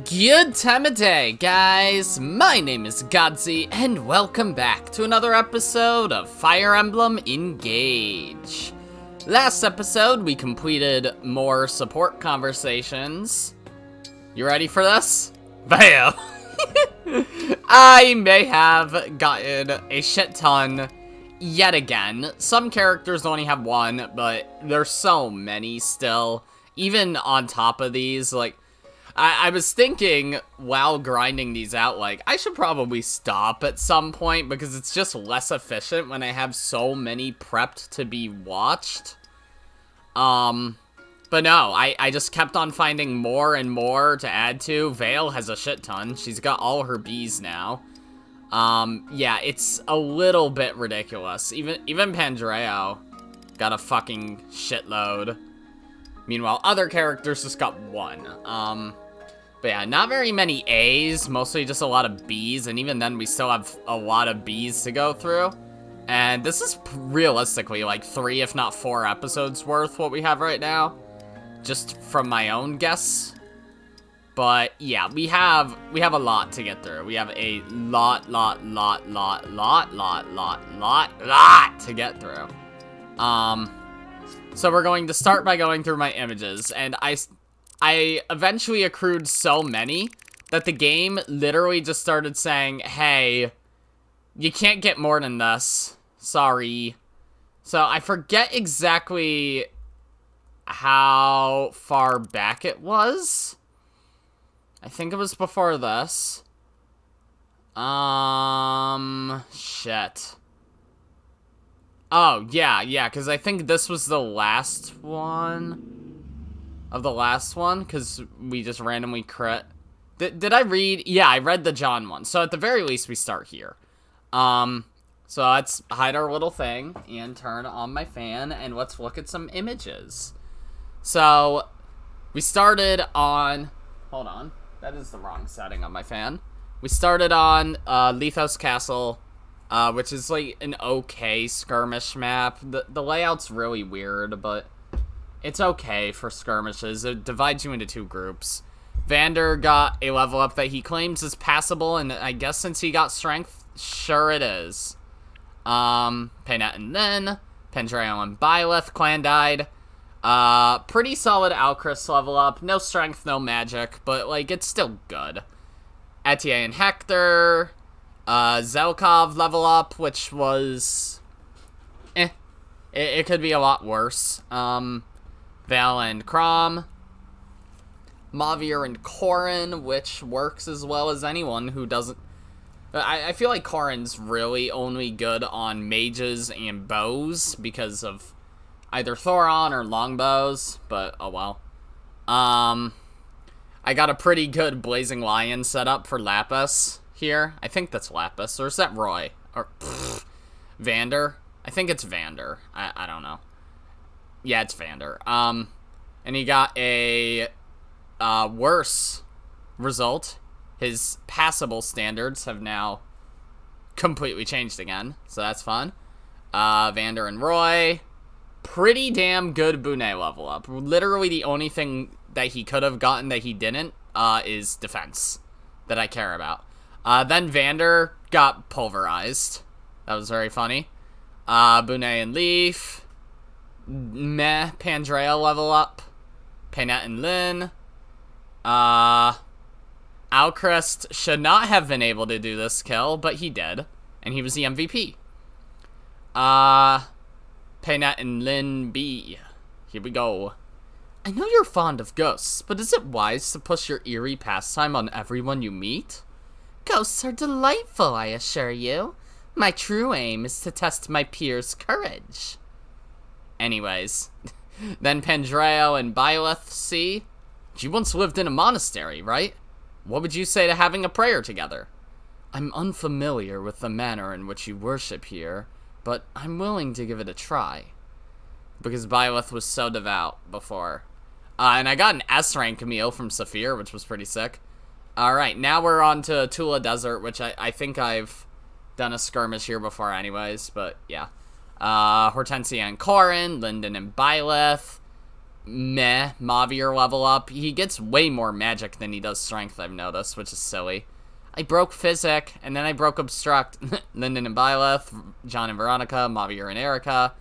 Good time of day, guys! My name is Godzi, and welcome back to another episode of Fire Emblem Engage. Last episode, we completed more support conversations. You ready for this? Bam! I may have gotten a shit ton yet again. Some characters only have one, but there's so many still. Even on top of these, like, I was thinking while grinding these out, like, I should probably stop at some point because it's just less efficient when I have so many prepped to be watched. But no, I just kept on finding more and more to add to. Vale has a shit ton. She's got all her bees now. Yeah, it's a little bit ridiculous. Even Pandreo got a fucking shitload. Meanwhile, other characters just got one. But yeah, not very many A's, mostly just a lot of B's, and even then we still have a lot of B's to go through. And this is realistically like 3, if not 4 episodes worth what we have right now, just from my own guess. But yeah, we have a lot to get through. We have a lot to get through. So we're going to start by going through my images, and I eventually accrued so many that the game literally just started saying, hey, you can't get more than this. Sorry. So I forget exactly how far back it was. I think it was before this. Shit. Oh, yeah, because I think this was the last one of the last one, because we just randomly crit. Did I read? Yeah, I read the John one. So at the very least, we start here. So let's hide our little thing and turn on my fan, and let's look at some images. So we started on... Hold on. That is the wrong setting on my fan. We started on Lithos Castle, which is like an okay skirmish map. The layout's really weird, but it's okay for skirmishes. It divides you into 2 groups. Vander got a level up that he claims is passable, and I guess since he got strength, sure it is. Paynet and Lyn, Pandreo and Byleth, clan died. Pretty solid Alcris level up. No strength, no magic, but like it's still good. Etier and Hector. Zelkov level up, which was it could be a lot worse. Val and Crom. Mavier and Corrin, which works as well as anyone who doesn't... I feel like Corrin's really only good on mages and bows because of either Thoron or longbows, but oh well. I got a pretty good Blazing Lion set up for Lapis here. I think that's Lapis, or is that Roy? Or Vander? I think it's Vander. I don't know. Yeah, it's Vander. And he got a worse result. His passable standards have now completely changed again, so that's fun. Vander and Roy. Pretty damn good Bunei level up. Literally the only thing that he could have gotten that he didn't is defense that I care about. Then Vander got pulverized. That was very funny. Bunei and Leaf. Meh, Pandreo level up. Paynet and Lyn. Alcrest should not have been able to do this kill, but he did. And he was the MVP. Paynet and Lyn B. Here we go. I know you're fond of ghosts, but is it wise to push your eerie pastime on everyone you meet? Ghosts are delightful, I assure you. My true aim is to test my peers' courage. Anyways, then Pandreo and Byleth C. You once lived in a monastery, right? What would you say to having a prayer together? I'm unfamiliar with the manner in which you worship here, but I'm willing to give it a try. Because Byleth was so devout before. And I got an S-rank Camille from Saphir, which was pretty sick. Alright, now we're on to Tula Desert, which I think I've done a skirmish here before anyways, but yeah. Hortensia and Corrin, Linden and Byleth, meh Mavier level up. He gets way more magic than he does strength, I've noticed, which is silly. I broke Physic, and then I broke Obstruct. Lyndon and Byleth, John and Veronica, Mavier and Erica.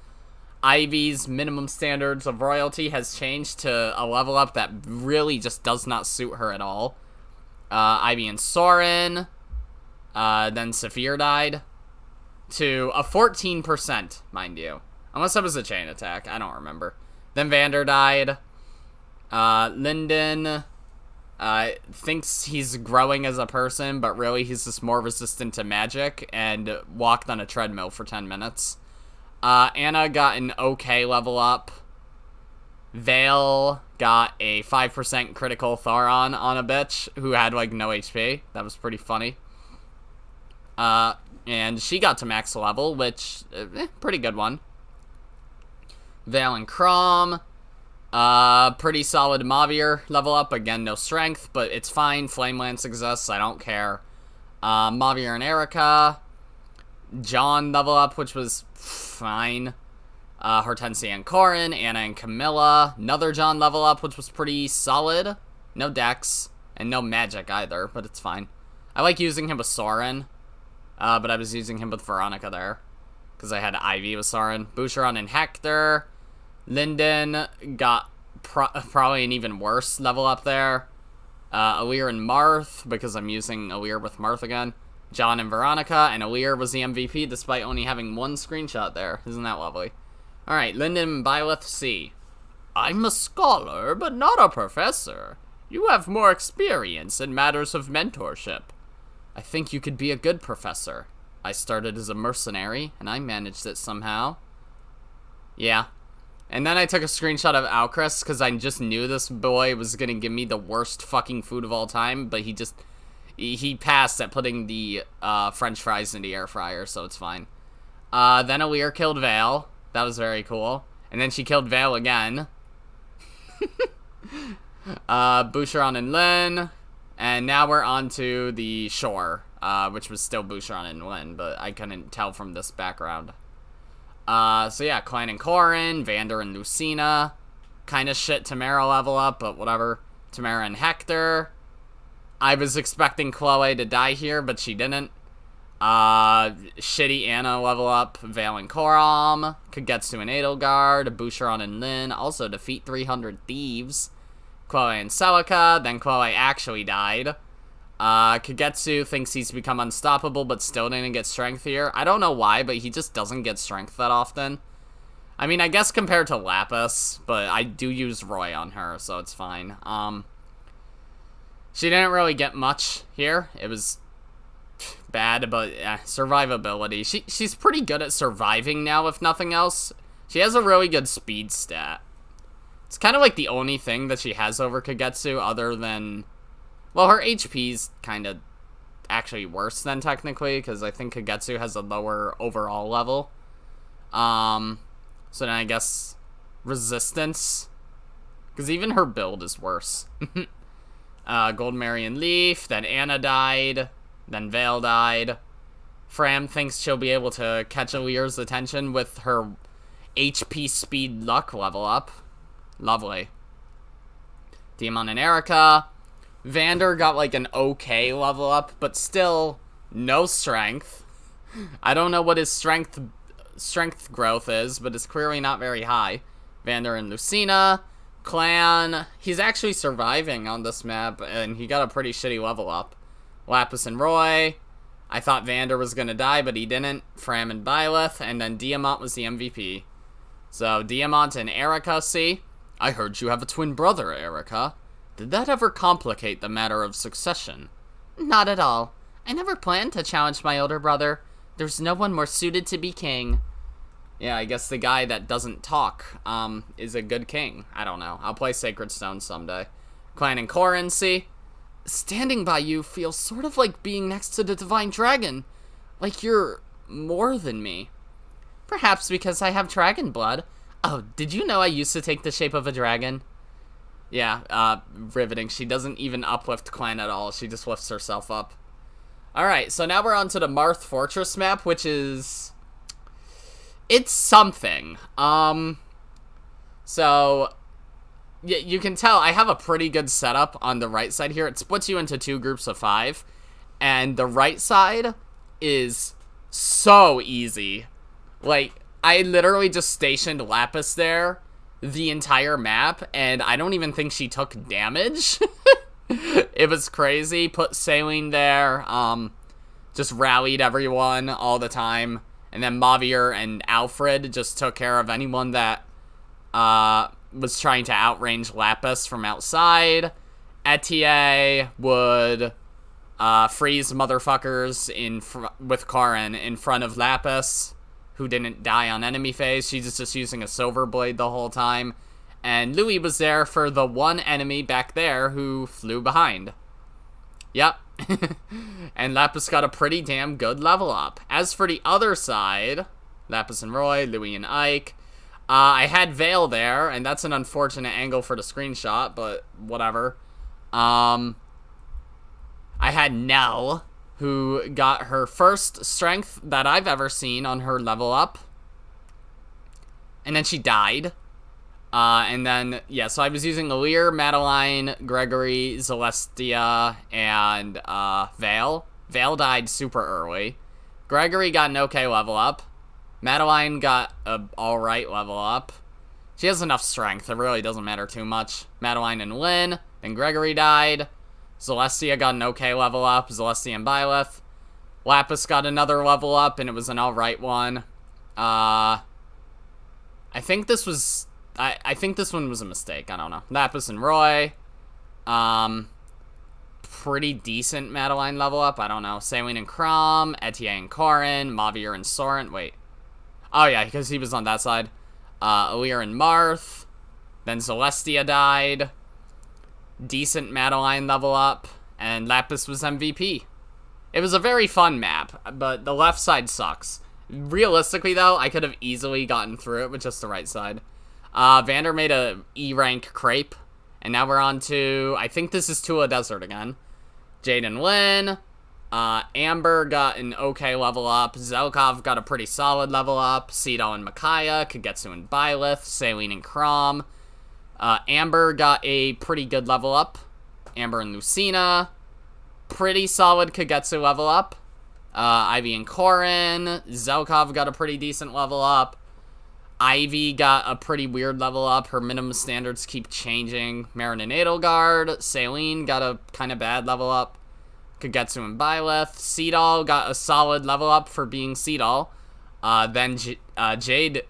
Ivy's minimum standards of royalty has changed to a level up that really just does not suit her at all. Ivy and Soren. Then Saphir died. To a 14%, mind you. Unless that was a chain attack. I don't remember. Then Vander died. Lyndon thinks he's growing as a person, but really he's just more resistant to magic and walked on a treadmill for 10 minutes. Anna got an okay level up. Vale got a 5% critical Thoron on a bitch who had, like, no HP. That was pretty funny. And she got to max level, which, pretty good one. Vale and Crom. Pretty solid Mavier level up. Again, no strength, but it's fine. Flame Lance exists. I don't care. Mavier and Erica. John level up, which was fine. Hortensia and Corin. Anna and Camilla. Another John level up, which was pretty solid. No dex. And no magic either, but it's fine. I like using him with Soren. But I was using him with Veronica there. Because I had Ivy with Soren. Boucheron and Hector. Lyndon got probably an even worse level up there. Alir and Marth, because I'm using Alir with Marth again. John and Veronica, and Alir was the MVP despite only having one screenshot there. Isn't that lovely? Alright, Lyndon and Byleth C. I'm a scholar, but not a professor. You have more experience in matters of mentorship. I think you could be a good professor. I started as a mercenary, and I managed it somehow. Yeah. And then I took a screenshot of Alcris, because I just knew this boy was going to give me the worst fucking food of all time, but he passed at putting the french fries in the air fryer, so it's fine. Then Alir killed Vale. That was very cool. And then she killed Vale again. Boucheron and Lynn. And now we're on to the shore, which was still Boucheron and Lynn, but I couldn't tell from this background. So yeah, Klein and Corin, Vander and Lucina. Kinda shit Tamara level up, but whatever. Tamara and Hector. I was expecting Chloe to die here, but she didn't. Shitty Anna level up. Vale and Coram. Kagetsu and Edelgard. Boucheron and Lynn. Also defeat 300 thieves. Chloe and Celica. Then Chloe actually died. Kagetsu thinks he's become unstoppable, but still didn't get strength here. I don't know why, but he just doesn't get strength that often. I mean, I guess compared to Lapis, but I do use Roy on her, so it's fine. She didn't really get much here. It was bad, but survivability. She's pretty good at surviving now, if nothing else. She has a really good speed stat. It's kind of like the only thing that she has over Kagetsu, other than... Well, her HP's kind of actually worse than technically, because I think Kagetsu has a lower overall level. So then I guess resistance, because even her build is worse. Gold Mary and Leaf, then Anna died, then Vale died. Fram thinks she'll be able to catch Alir's attention with her HP speed luck level up. Lovely. Demon and Erica. Vander got like an okay level up, but still no strength. I don't know what his strength growth is, but it's clearly not very high. Vander and Lucina. Clan. He's actually surviving on this map, and he got a pretty shitty level up. Lapis and Roy. I thought Vander was gonna die, but he didn't. Fram and Byleth, and then Diamant was the MVP. So, Diamant and Erica, see? I heard you have a twin brother, Erica. Did that ever complicate the matter of succession? Not at all. I never planned to challenge my older brother. There's no one more suited to be king. Yeah, I guess the guy that doesn't talk, is a good king. I don't know. I'll play Sacred Stone someday. Clan and Corin, see? Standing by you feels sort of like being next to the Divine Dragon. Like you're more than me. Perhaps because I have dragon blood. Oh, did you know I used to take the shape of a dragon? Yeah, riveting. She doesn't even uplift Clan at all. She just lifts herself up. Alright, so now we're on to the Marth Fortress map, which is... It's something. So... you can tell I have a pretty good setup on the right side here. It splits you into 2 groups of 5, and the right side is so easy. Like, I literally just stationed Lapis there the entire map, and I don't even think she took damage. It was crazy. Put Saline there, just rallied everyone all the time, and then Mavier and Alfred just took care of anyone that was trying to outrange Lapis from outside. Etier would freeze motherfuckers with Karin in front of Lapis, who didn't die on enemy phase. She's just using a Silver Blade the whole time. And Louis was there for the one enemy back there who flew behind. Yep. And Lapis got a pretty damn good level up. As for the other side, Lapis and Roy, Louis and Ike, I had Vale there, and that's an unfortunate angle for the screenshot, but whatever. I had Nell, who got her first strength that I've ever seen on her level up. And then she died. And then, yeah, so I was using Alir, Madeline, Gregory, Celestia, and Vale. Vale died super early. Gregory got an okay level up. Madeline got a alright level up. She has enough strength, it really doesn't matter too much. Madeline and Lynn, then Gregory died. Celestia got an okay level up, Celestia and Byleth. Lapis got another level up, and it was an alright one. I think this was... I think this one was a mistake, I don't know. Lapis and Roy. Pretty decent Madeline level up, I don't know. Saline and Crom, Etier and Corin, Mavier and Soren. Wait. Oh yeah, because he was on that side. Alir and Marth. Then Celestia died. Decent Madeline level up. And Lapis was MVP. It was a very fun map, but the left side sucks. Realistically, though, I could have easily gotten through it with just the right side. Vander made a E-rank crepe. And now we're on to... I think this is Tula Desert again. Jade and Lynn. Amber got an okay level up. Zelkov got a pretty solid level up. Cedal and Micaiah. Kagetsu and Byleth. Saline and Crom. Amber got a pretty good level up. Amber and Lucina. Pretty solid Kagetsu level up. Ivy and Corin. Zelkov got a pretty decent level up. Ivy got a pretty weird level up. Her minimum standards keep changing. Marin and Edelgard. Saline got a kind of bad level up. Kagetsu and Byleth. Cedal got a solid level up for being Cedal. Then Jade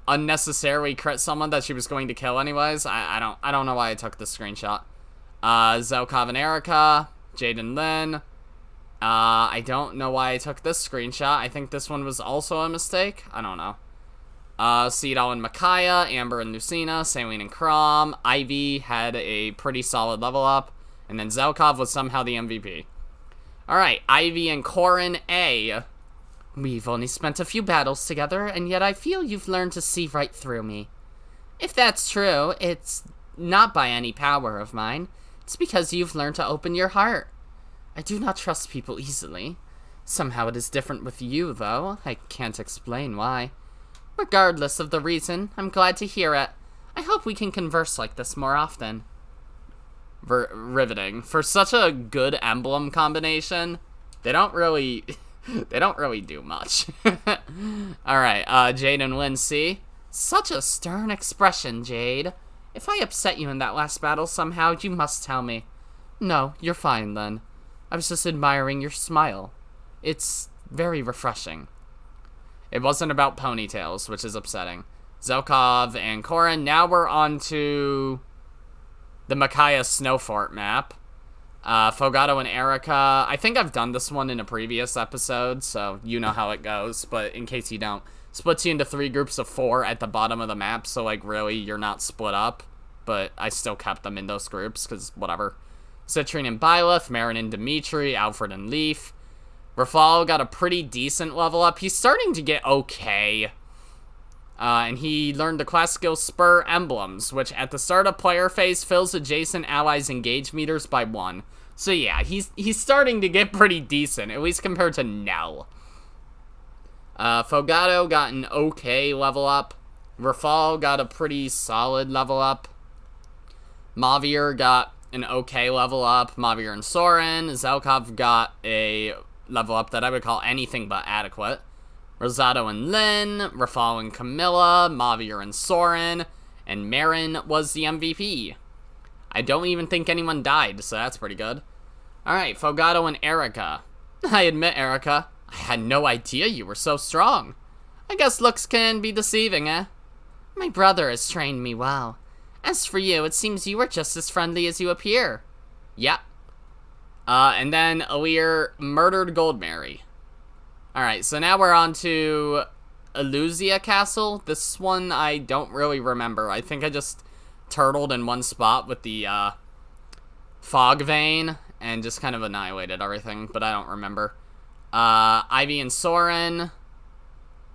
unnecessarily crit someone that she was going to kill anyways. I don't know why I took this screenshot. Zelkov and Erica. Jade and Lynn. I don't know why I took this screenshot. I think this one was also a mistake. I don't know. Cedal and Micaiah, Amber and Lucina, Saline and Crom. Ivy had a pretty solid level up, and then Zelkov was somehow the MVP. Alright, Ivy and Corin A. We've only spent a few battles together, and yet I feel you've learned to see right through me. If that's true, it's not by any power of mine. It's because you've learned to open your heart. I do not trust people easily. Somehow it is different with you, though. I can't explain why. Regardless of the reason, I'm glad to hear it. I hope we can converse like this more often. Riveting. For such a good emblem combination, they don't really do much. Alright, Jade and Lynn C. Such a stern expression, Jade. If I upset you in that last battle somehow, you must tell me. No, you're fine then. I was just admiring your smile. It's very refreshing. It wasn't about ponytails, which is upsetting. Zelkov and Corin. Now we're on to the Micaiah Snowfort map. Fogato and Erica. I think I've done this one in a previous episode, so you know how it goes. But in case you don't, splits you into 3 groups of 4 at the bottom of the map. So, like, really, you're not split up. But I still kept them in those groups, because whatever. Citrine and Byleth. Marin and Dimitri. Alfred and Leaf. Rafal got a pretty decent level up. He's starting to get okay. And he learned the class skill Spur Emblems, which at the start of player phase fills adjacent allies' engage meters by 1. So yeah, he's starting to get pretty decent, at least compared to Nell. Fogato got an okay level up. Rafal got a pretty solid level up. Mavir got an okay level up. Mavir and Soren. Zelkov got a level up that I would call anything but adequate. Rosado and Lynn. Rafal and Camilla. Mavir and Soren. And Marin was the MVP. I don't even think anyone died, so that's pretty good. Alright, Fogado and Erica. I admit, Erica, I had no idea you were so strong. I guess looks can be deceiving, eh? My brother has trained me well. As for you, it seems you are just as friendly as you appear. Yeah. And then Alir murdered Goldmary. Alright, so now we're on to Eleusia Castle. This one I don't really remember. I think I just turtled in one spot with the fog vein and just kind of annihilated everything, but I don't remember. Ivy and Soren.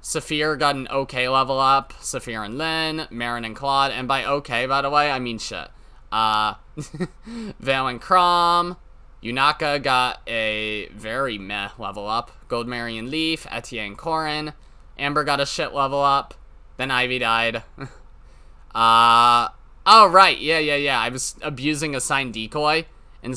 Saphir got an okay level up. Saphir and Lynn. Marin and Claude. And by okay, by the way, I mean shit. Vale and Crom. Yunaka got a very meh level up. Goldmary and Leaf. Etienne and Corin. Amber got a shit level up. Then Ivy died. Oh, right. Yeah. I was abusing a sign decoy. And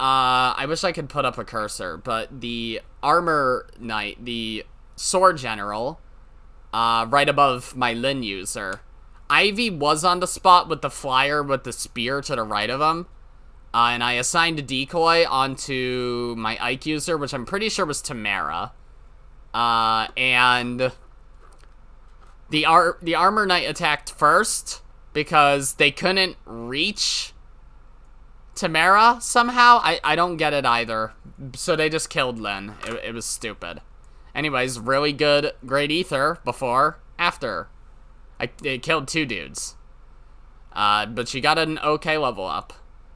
I wish I could put up a cursor, but the armor knight, the sword general, right above my Lin user, Ivy was on the spot with the flyer with the spear to the right of him, and I assigned a decoy onto my Ike user, which I'm pretty sure was Tamara, and the armor knight attacked first because they couldn't reach Tamara somehow. I don't get it either. So they just killed Lynn. It was stupid. Anyways, really good Great Ether before, after. It killed 2 dudes. But she got an okay level up.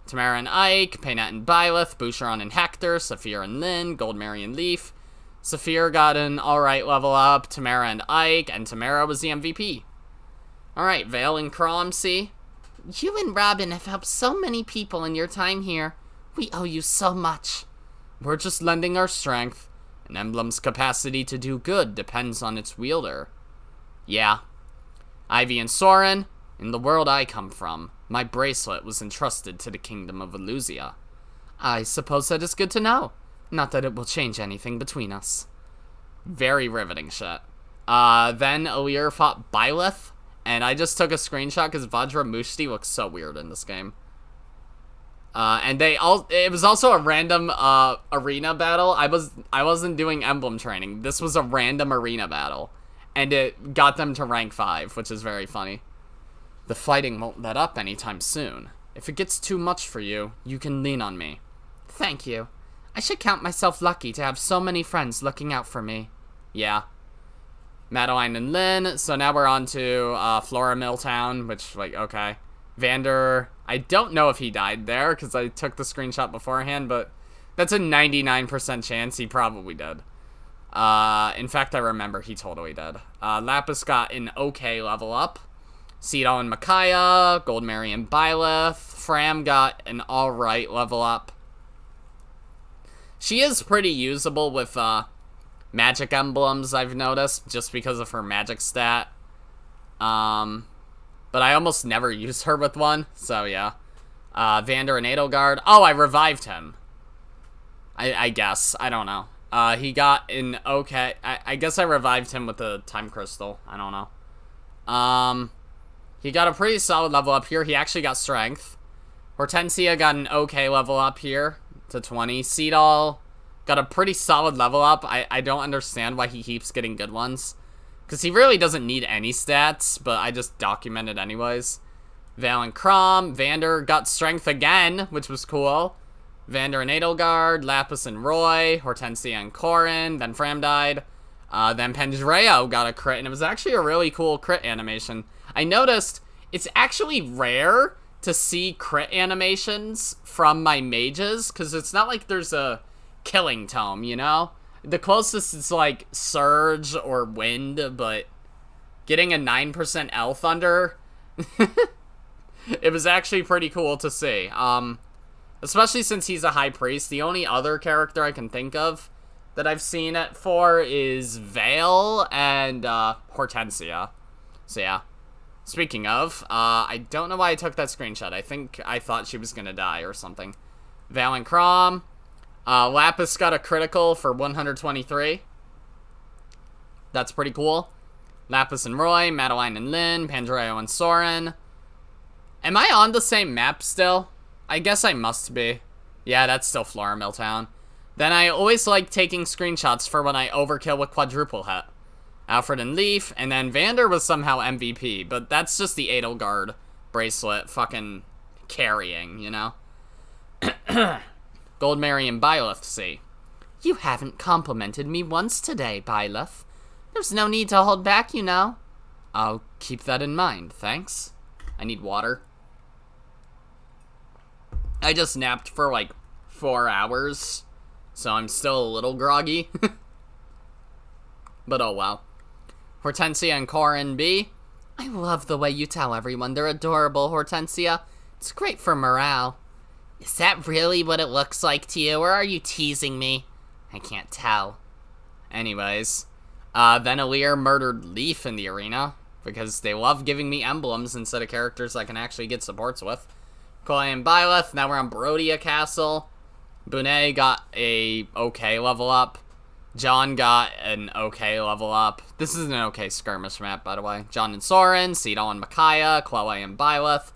Tamara and Ike, Paynette and Byleth, Boucheron and Hector, Saphir and Lynn, Goldmary and Leaf. Saphir got an alright level up, Tamara and Ike, and Tamara was the MVP. Alright, Vale and Crom, see? You and Robin have helped so many people in your time here. We owe you so much. We're just lending our strength. An emblem's capacity to do good depends on its wielder. Yeah. Ivy and Soren, in the world I come from, my bracelet was entrusted to the kingdom of Eleusia. I suppose that is good to know. Not that it will change anything between us. Very riveting shit. Then Alir fought Byleth. And I just took a screenshot because Vajra Mushti looks so weird in this game. And it was also a random arena battle. I wasn't doing Emblem training. This was a random arena battle. And it got them to rank 5, which is very funny. The fighting won't let up anytime soon. If it gets too much for you, you can lean on me. Thank you. I should count myself lucky to have so many friends looking out for me. Yeah. Madeline and Lynn. So now we're on to Flora Milltown, which, like, okay. Vander, I don't know if he died there, because I took the screenshot beforehand, but that's a 99% chance he probably did. In fact, I remember he totally did. Lapis got an okay level up. Cedal and Micaiah, Goldmary and Byleth. Fram got an alright level up. She is pretty usable with, magic emblems, I've noticed, just because of her magic stat. But I almost never use her with one, so yeah. Vander and Edelgard. Oh, I revived him. I guess. I don't know. He got an okay... I guess I revived him with the time crystal. I don't know. He got a pretty solid level up here. He actually got strength. Hortensia got an okay level up here to 20. Cedal got a pretty solid level up. I don't understand why he keeps getting good ones. Because he really doesn't need any stats, but I just document it anyways. Vale and Crom. Vander got strength again, which was cool. Vander and Edelgard. Lapis and Roy. Hortensia and Corin. Then Fram died. Then Pendreo got a crit, and it was actually a really cool crit animation. I noticed it's actually rare to see crit animations from my mages, because it's not like there's a killing tome, you know? The closest is like Surge or Wind, but getting a 9% L Thunder, it was actually pretty cool to see. Especially since he's a high priest. The only other character I can think of that I've seen it for is Vale and Hortensia. So yeah. Speaking of, I don't know why I took that screenshot. I think I thought she was gonna die or something. Vale and Chrom. Lapis got a critical for 123. That's pretty cool. Lapis and Roy, Madeline and Lynn, Pandreo and Soren. Am I on the same map still? I guess I must be. Yeah, that's still Floramil Town. Then I always like taking screenshots for when I overkill with quadruple hit. Alfred and Leaf, and then Vander was somehow MVP, but that's just the Edelgard bracelet fucking carrying, you know? Goldmary and Byleth C. You haven't complimented me once today, Byleth. There's no need to hold back, you know. I'll keep that in mind, thanks. I need water. I just napped for like 4 hours, so I'm still a little groggy. But oh well. Hortensia and Corin B. I love the way you tell everyone they're adorable, Hortensia. It's great for morale. Is that really what it looks like to you, or are you teasing me? I can't tell. Anyways, then Alir murdered Leaf in the arena, because they love giving me emblems instead of characters I can actually get supports with. Koi and Byleth, now we're on Brodia Castle. Bonet got a okay level up. John got an okay level up. This is an okay skirmish map, by the way. John and Soren, Cedal and Micaiah, Chloe and Byleth.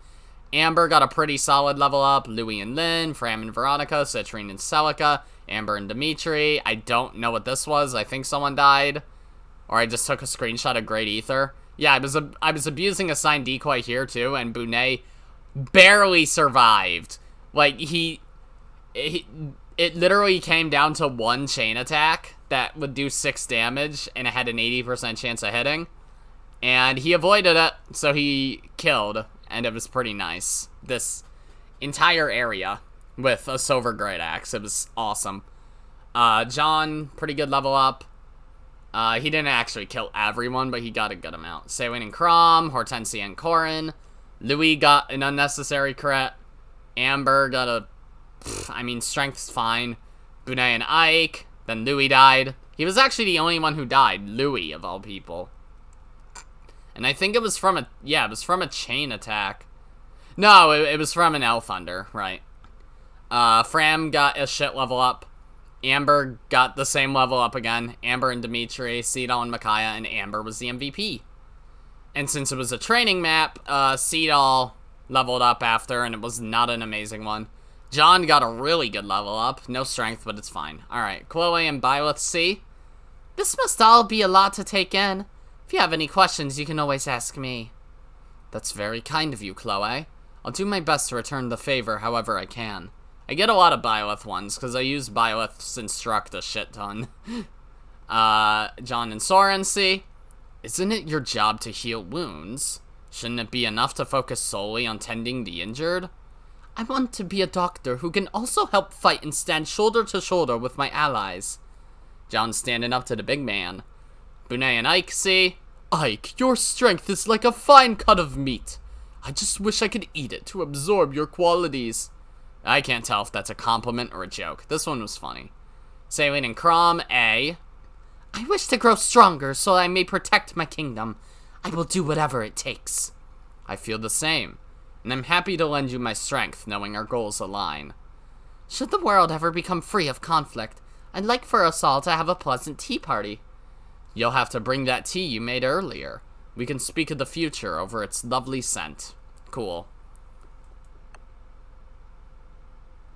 Amber got a pretty solid level up. Louie and Lynn, Fram and Veronica, Citrine and Celica, Amber and Dimitri. I don't know what this was. I think someone died. Or I just took a screenshot of Great Ether. Yeah, I was abusing a signed decoy here, too, and Bonet barely survived. Like, it literally came down to one chain attack that would do 6 damage, and it had an 80% chance of hitting. And he avoided it, so he killed, and it was pretty nice. This entire area with a silver great axe, it was awesome. John, pretty good level up. He didn't actually kill everyone, but he got a good amount. Saywin and Chrom, Hortensia and Corin. Louis got an unnecessary crit. Amber got a... I mean, strength's fine. Bonet and Ike. Then Louis died. He was actually the only one who died. Louis, of all people. And I think it was from a... Yeah, it was from a chain attack. No, it was from an L Thunder, right. Fram got a shit level up. Amber got the same level up again. Amber and Dimitri, Cedal and Micaiah, and Amber was the MVP. And since it was a training map, Cedal leveled up after, and it was not an amazing one. John got a really good level up. No strength, but it's fine. Alright, Chloe and Byleth C. This must all be a lot to take in. If you have any questions, you can always ask me. That's very kind of you, Chloe. I'll do my best to return the favor however I can. I get a lot of Byleth ones, because I use Byleth's Instruct a shit ton. John and Soren C. Isn't it your job to heal wounds? Shouldn't it be enough to focus solely on tending the injured? I want to be a doctor who can also help fight and stand shoulder to shoulder with my allies. John standing up to the big man. Bonet and Ike C. Ike, your strength is like a fine cut of meat. I just wish I could eat it to absorb your qualities. I can't tell if that's a compliment or a joke. This one was funny. Saywin and Chrom A. I wish to grow stronger so I may protect my kingdom. I will do whatever it takes. I feel the same, and I'm happy to lend you my strength knowing our goals align. Should the world ever become free of conflict, I'd like for us all to have a pleasant tea party. You'll have to bring that tea you made earlier. We can speak of the future over its lovely scent. Cool.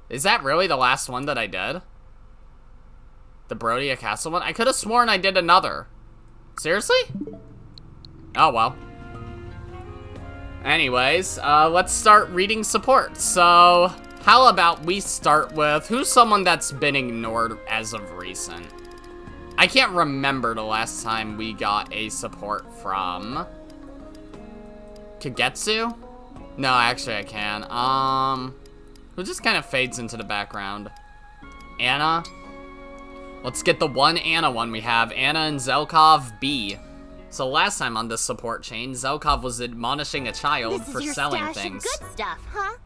Is that really the last one that I did? The Brodia Castle one? I could have sworn I did another. Seriously? Oh, well. Anyways, let's start reading support. So, how about we start with... Who's someone that's been ignored as of recent? I can't remember the last time we got a support from... Kagetsu? No, actually I can. Who just kind of fades into the background? Anna? Let's get the one Anna one we have. Anna and Zelkov B. So last time on this support chain, Zelkov was admonishing a child for selling things. This is your stash of good stuff, huh?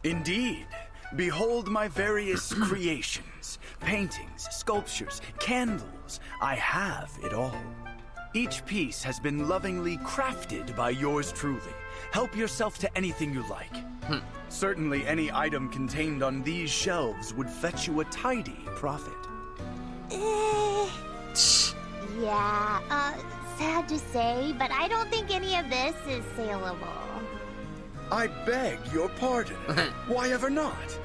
Indeed. Behold my various creations. Paintings, sculptures, candles. I have it all. Each piece has been lovingly crafted by yours truly. Help yourself to anything you like. Certainly any item contained on these shelves would fetch you a tidy profit. Yeah, sad to say, but I don't think any of this is saleable. I beg your pardon. Why ever not?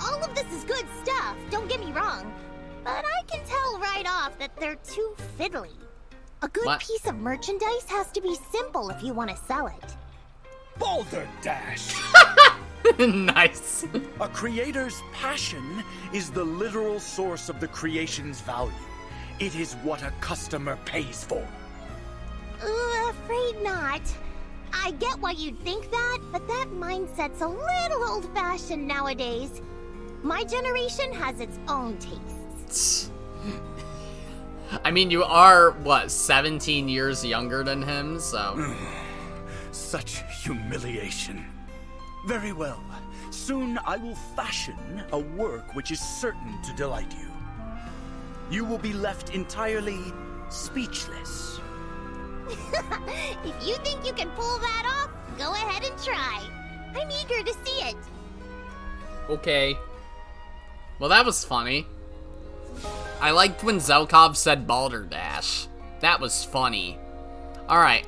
All of this is good stuff, don't get me wrong. But I can tell right off that they're too fiddly. A good piece of merchandise has to be simple if you want to sell it. Balderdash! Nice. A creator's passion is the literal source of the creation's value. It is what a customer pays for. Afraid not. I get why you'd think that, but that mindset's a little old-fashioned nowadays. My generation has its own tastes. I mean, you are, what, 17 years younger than him, so... Such humiliation. Very well. Soon I will fashion a work which is certain to delight you. You will be left entirely speechless. If you think you can pull that off, go ahead and try. I'm eager to see it. Okay. Well, that was funny. I liked when Zelkov said Balderdash. That was funny. Alright,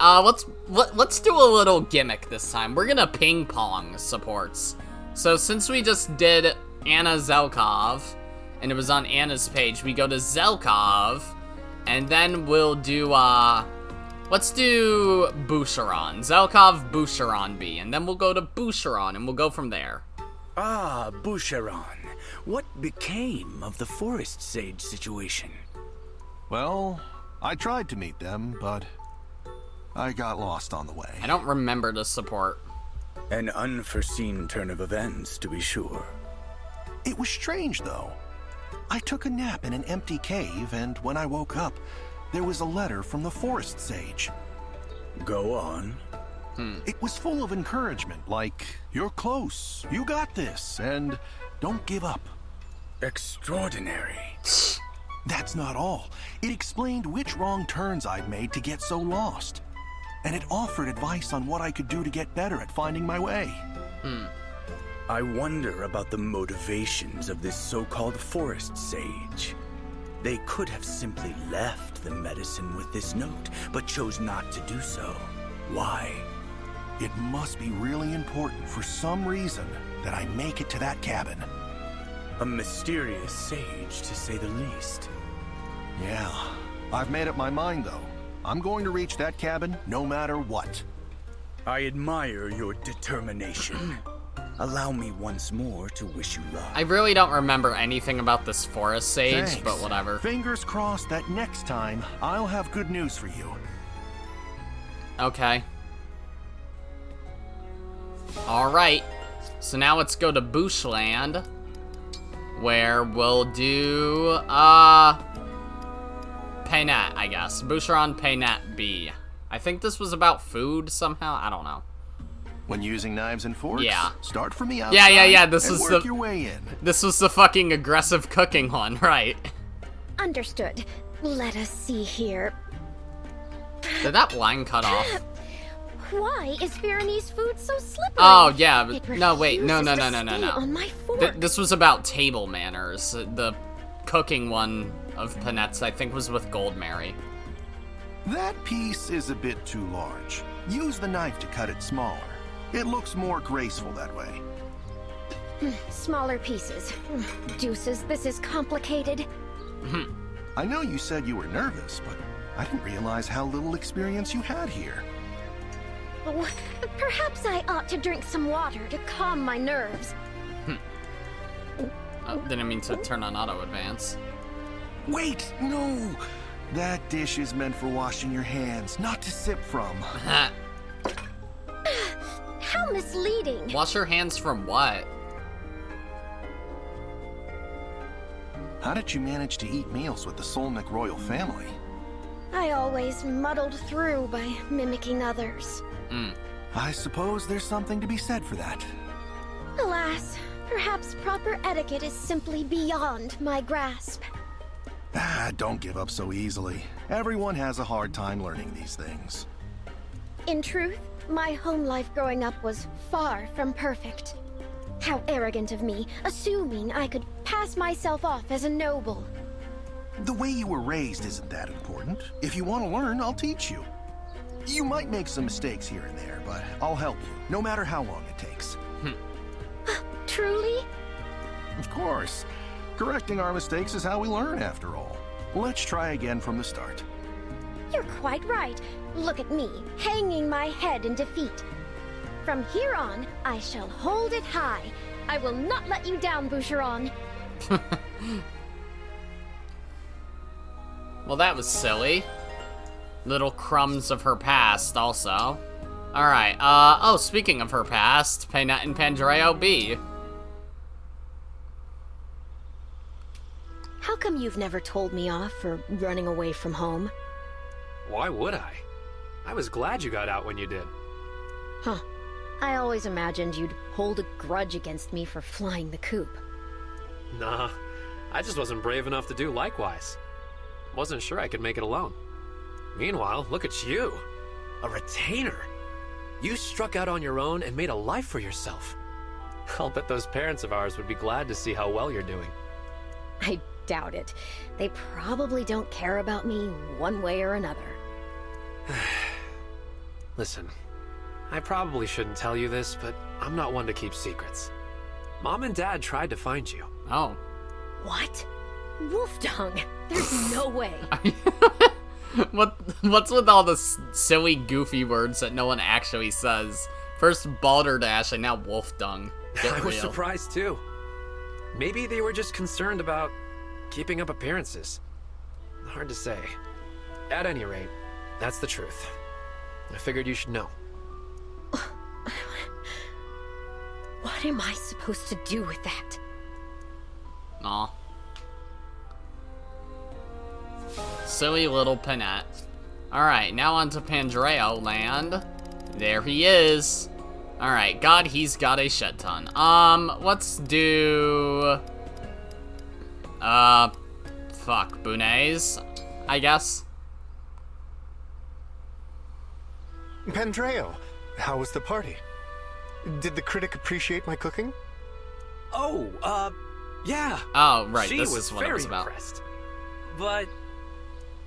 let's do a little gimmick this time. We're gonna ping pong supports. So since we just did Anna Zelkov, and it was on Anna's page, we go to Zelkov, and then we'll do, let's do Boucheron. Zelkov, Boucheron B, and then we'll go to Boucheron, and we'll go from there. Ah, Boucheron. What became of the forest sage situation? Well, I tried to meet them, but I got lost on the way. I don't remember the support. An unforeseen turn of events, to be sure. It was strange, though. I took a nap in an empty cave, and when I woke up, there was a letter from the forest sage. Go on. It was full of encouragement, like, you're close, you got this, and don't give up. Extraordinary. That's not all. It explained which wrong turns I'd made to get so lost. And it offered advice on what I could do to get better at finding my way. I wonder about the motivations of this so-called forest sage. They could have simply left the medicine with this note, but chose not to do so. Why? It must be really important for some reason that I make it to that cabin. A mysterious sage, to say the least. Yeah, I've made up my mind, though. I'm going to reach that cabin no matter what. I admire your determination. Allow me once more to wish you luck. I really don't remember anything about this forest sage, Thanks. but whatever. Fingers crossed that next time I'll have good news for you. Okay. Alright. So now let's go to Bushland, where we'll do, Paynet, I guess. Boucheron Paynet B. I think this was about food somehow. I don't know. When using knives and forks, Yeah. Start from the outside. Yeah. This and was work the your way in. This was the fucking aggressive cooking one, right? Understood. Let us see here. Did that line cut off? Why is Veronese food so slippery? Oh yeah. It No wait. No. refuses to stay on my fork. This was about table manners. The cooking one of Panette's, I think, was with Gold Mary. That piece is a bit too large. Use the knife to cut it smaller. It looks more graceful that way. Smaller pieces. Deuces, this is complicated. I know you said you were nervous, but I didn't realize how little experience you had here. Oh, perhaps I ought to drink some water to calm my nerves. Didn't mean to turn on auto advance. Wait, no! That dish is meant for washing your hands, not to sip from. How misleading. Wash your hands from what? How did you manage to eat meals with the Solnick royal family? I always muddled through by mimicking others. I suppose there's something to be said for that. Alas, Perhaps proper etiquette is simply beyond my grasp. Don't give up so easily. Everyone has a hard time learning these things. In truth, my home life growing up was far from perfect. How arrogant of me, assuming I could pass myself off as a noble. The way you were raised isn't that important. If you want to learn, I'll teach you. You might make some mistakes here and there, but I'll help you, no matter how long it takes. Truly? Of course. Correcting our mistakes is how we learn, after all. Let's try again from the start. You're quite right. Look at me, hanging my head in defeat. From here on, I shall hold it high. I will not let you down, Boucheron. Well, that was silly. Little crumbs of her past, also. Alright, oh, speaking of her past, Paynette and Pandreo B. How come you've never told me off for running away from home? Why would I? I was glad you got out when you did. Huh. I always imagined you'd hold a grudge against me for flying the coop. Nah, I just wasn't brave enough to do likewise. Wasn't sure I could make it alone. Meanwhile, look at you. A retainer. You struck out on your own and made a life for yourself. I'll bet those parents of ours would be glad to see how well you're doing. I doubt it. They probably don't care about me one way or another. Listen, I probably shouldn't tell you this, but I'm not one to keep secrets. Mom and Dad tried to find you. Oh. What? Wolf dung? There's no way. What's with all the silly, goofy words that no one actually says? First balderdash and now wolf dung. Get I was real. surprised too. Maybe they were just concerned about keeping up appearances. Hard to say. At any rate, that's the truth. I figured you should know. What am I supposed to do with that? Aw. Silly little Paynette. Alright, now on to Pandreo land. There he is. Alright, God, he's got a shit ton. Let's do... fuck, Bunay's, I guess. Pandreo, how was the party? Did the critic appreciate my cooking? Oh, yeah. Oh, right, She this was is what it very was about. impressed. But,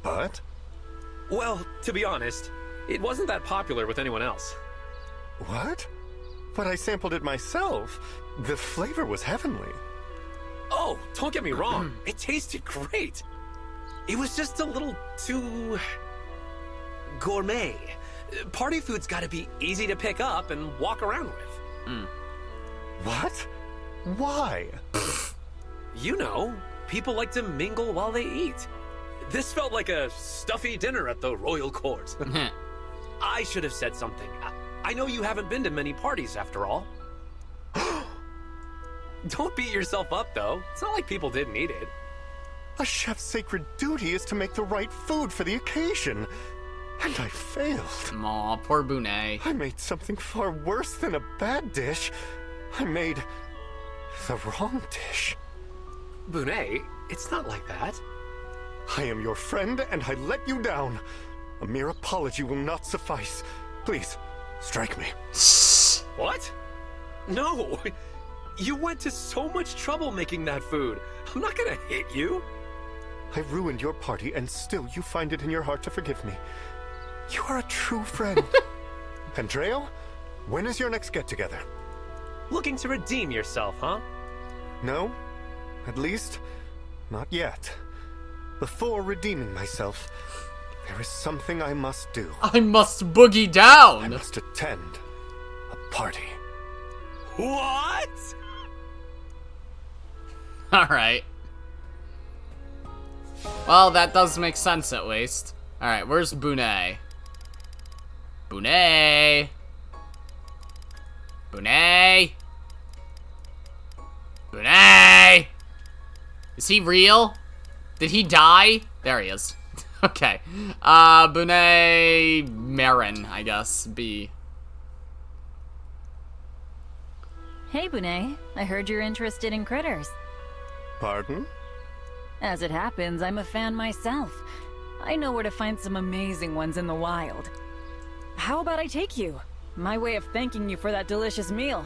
But? well, to be honest, it wasn't that popular with anyone else. What? But I sampled it myself. The flavor was heavenly. Oh, don't get me wrong. It tasted great. It was just a little too... gourmet. Party food's gotta be easy to pick up and walk around with. What? Why? You know, people like to mingle while they eat. This felt like a stuffy dinner at the royal court. I should have said something. I know you haven't been to many parties after all. Don't beat yourself up, though. It's not like people didn't eat it. A chef's sacred duty is to make the right food for the occasion. And I failed. Aw, poor Bunay. I made something far worse than a bad dish. I made the wrong dish. Bunay, it's not like that. I am your friend, and I let you down. A mere apology will not suffice. Please, strike me. What? No! You went to so much trouble making that food. I'm not gonna hit you. I ruined your party, and still you find it in your heart to forgive me. You are a true friend. Pandreo, when is your next get-together? Looking to redeem yourself, huh? No, at least, not yet. Before redeeming myself, there is something I must do. I must boogie down! I must attend a party. What? Alright. Well, that does make sense at least. Alright, where's Bunay? Bunay! Bunay! Bunay! Is he real? Did he die? There he is. Okay. Bunay Marin, I guess. B. Hey, Bunei. I heard you're interested in critters. Pardon? As it happens, I'm a fan myself. I know where to find some amazing ones in the wild. How about I take you? My way of thanking you for that delicious meal.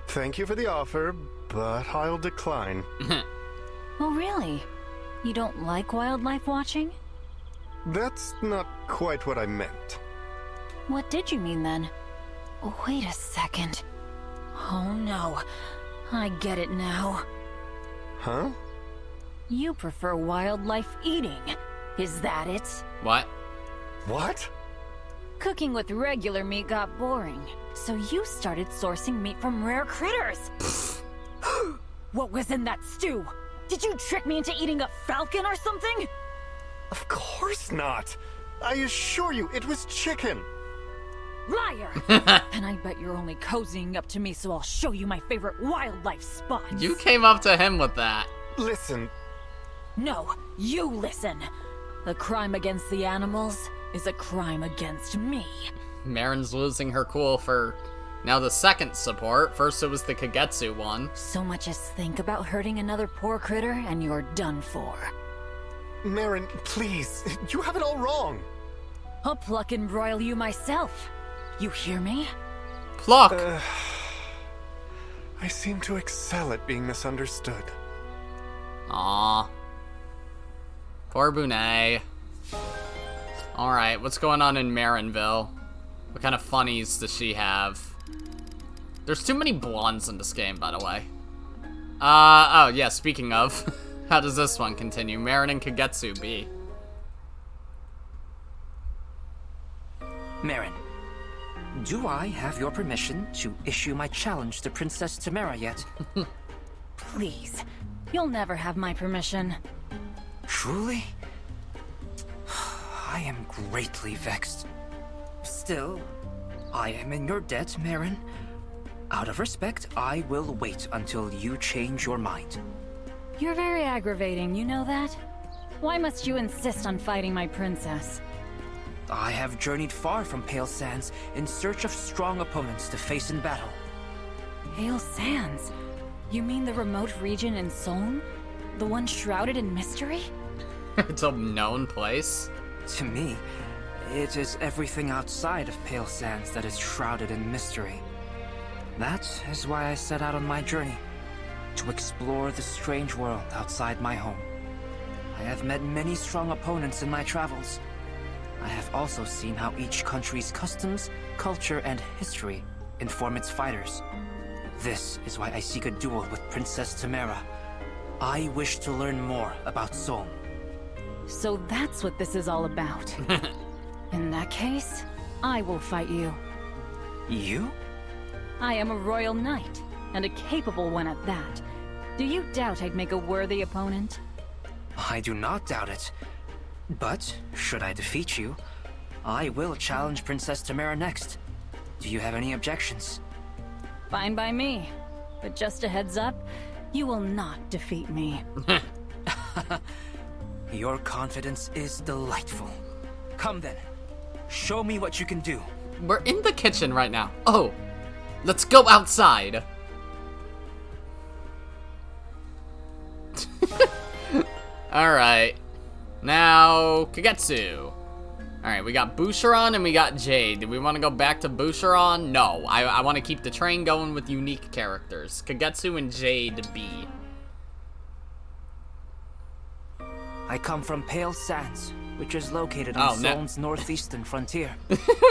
Thank you for the offer, but I'll decline. Oh, really? You don't like wildlife watching? That's not quite what I meant. What did you mean then? Oh, wait a second. Oh no, I get it now. Huh? You prefer wildlife eating. Is that it? What? What? Cooking with regular meat got boring, so you started sourcing meat from rare critters. What was in that stew? Did you trick me into eating a falcon or something? Of course not. I assure you, it was chicken. Liar! And I bet you're only cozying up to me so I'll show you my favorite wildlife spots. You came up to him with that. Listen. No, you listen. The crime against the animals is a crime against me. Marin's losing her cool for now the second support. First it was the Kagetsu one. So much as think about hurting another poor critter and you're done for. Marin, please. You have it all wrong. I'll pluck and broil you myself. You hear me? Pluck! I seem to excel at being misunderstood. Aww. Poor Bunei. Alright, what's going on in Marinville? What kind of funnies does she have? There's too many blondes in this game, by the way. Oh yeah, speaking of, how does this one continue? Marin and Kagetsu be. Marin, do I have your permission to issue my challenge to Princess Tamara yet? Please, you'll never have my permission. Truly? I am greatly vexed. Still, I am in your debt, Marin. Out of respect, I will wait until you change your mind. You're very aggravating, you know that? Why must you insist on fighting my princess? I have journeyed far from Pale Sands in search of strong opponents to face in battle. Pale Sands? You mean the remote region in Soln? The one shrouded in mystery? It's a known place. To me, it is everything outside of Pale Sands that is shrouded in mystery. That is why I set out on my journey, to explore the strange world outside my home. I have met many strong opponents in my travels. I have also seen how each country's customs, culture, and history inform its fighters. This is why I seek a duel with Princess Tamara. I wish to learn more about Soln. So that's what this is all about. In that case, I will fight you. You? I am a royal knight, and a capable one at that. Do you doubt I'd make a worthy opponent? I do not doubt it. But, should I defeat you, I will challenge Princess Tamara next. Do you have any objections? Fine by me. But just a heads up, you will not defeat me. Your confidence is delightful. Come then. Show me what you can do. We're in the kitchen right now. Oh, let's go outside. Alright. Now, Kagetsu. Alright, we got Boucheron and we got Jade. Do we want to go back to Boucheron? No, I want to keep the train going with unique characters. Kagetsu and Jade B. I come from Pale Sands, which is located on Soln's northeastern frontier.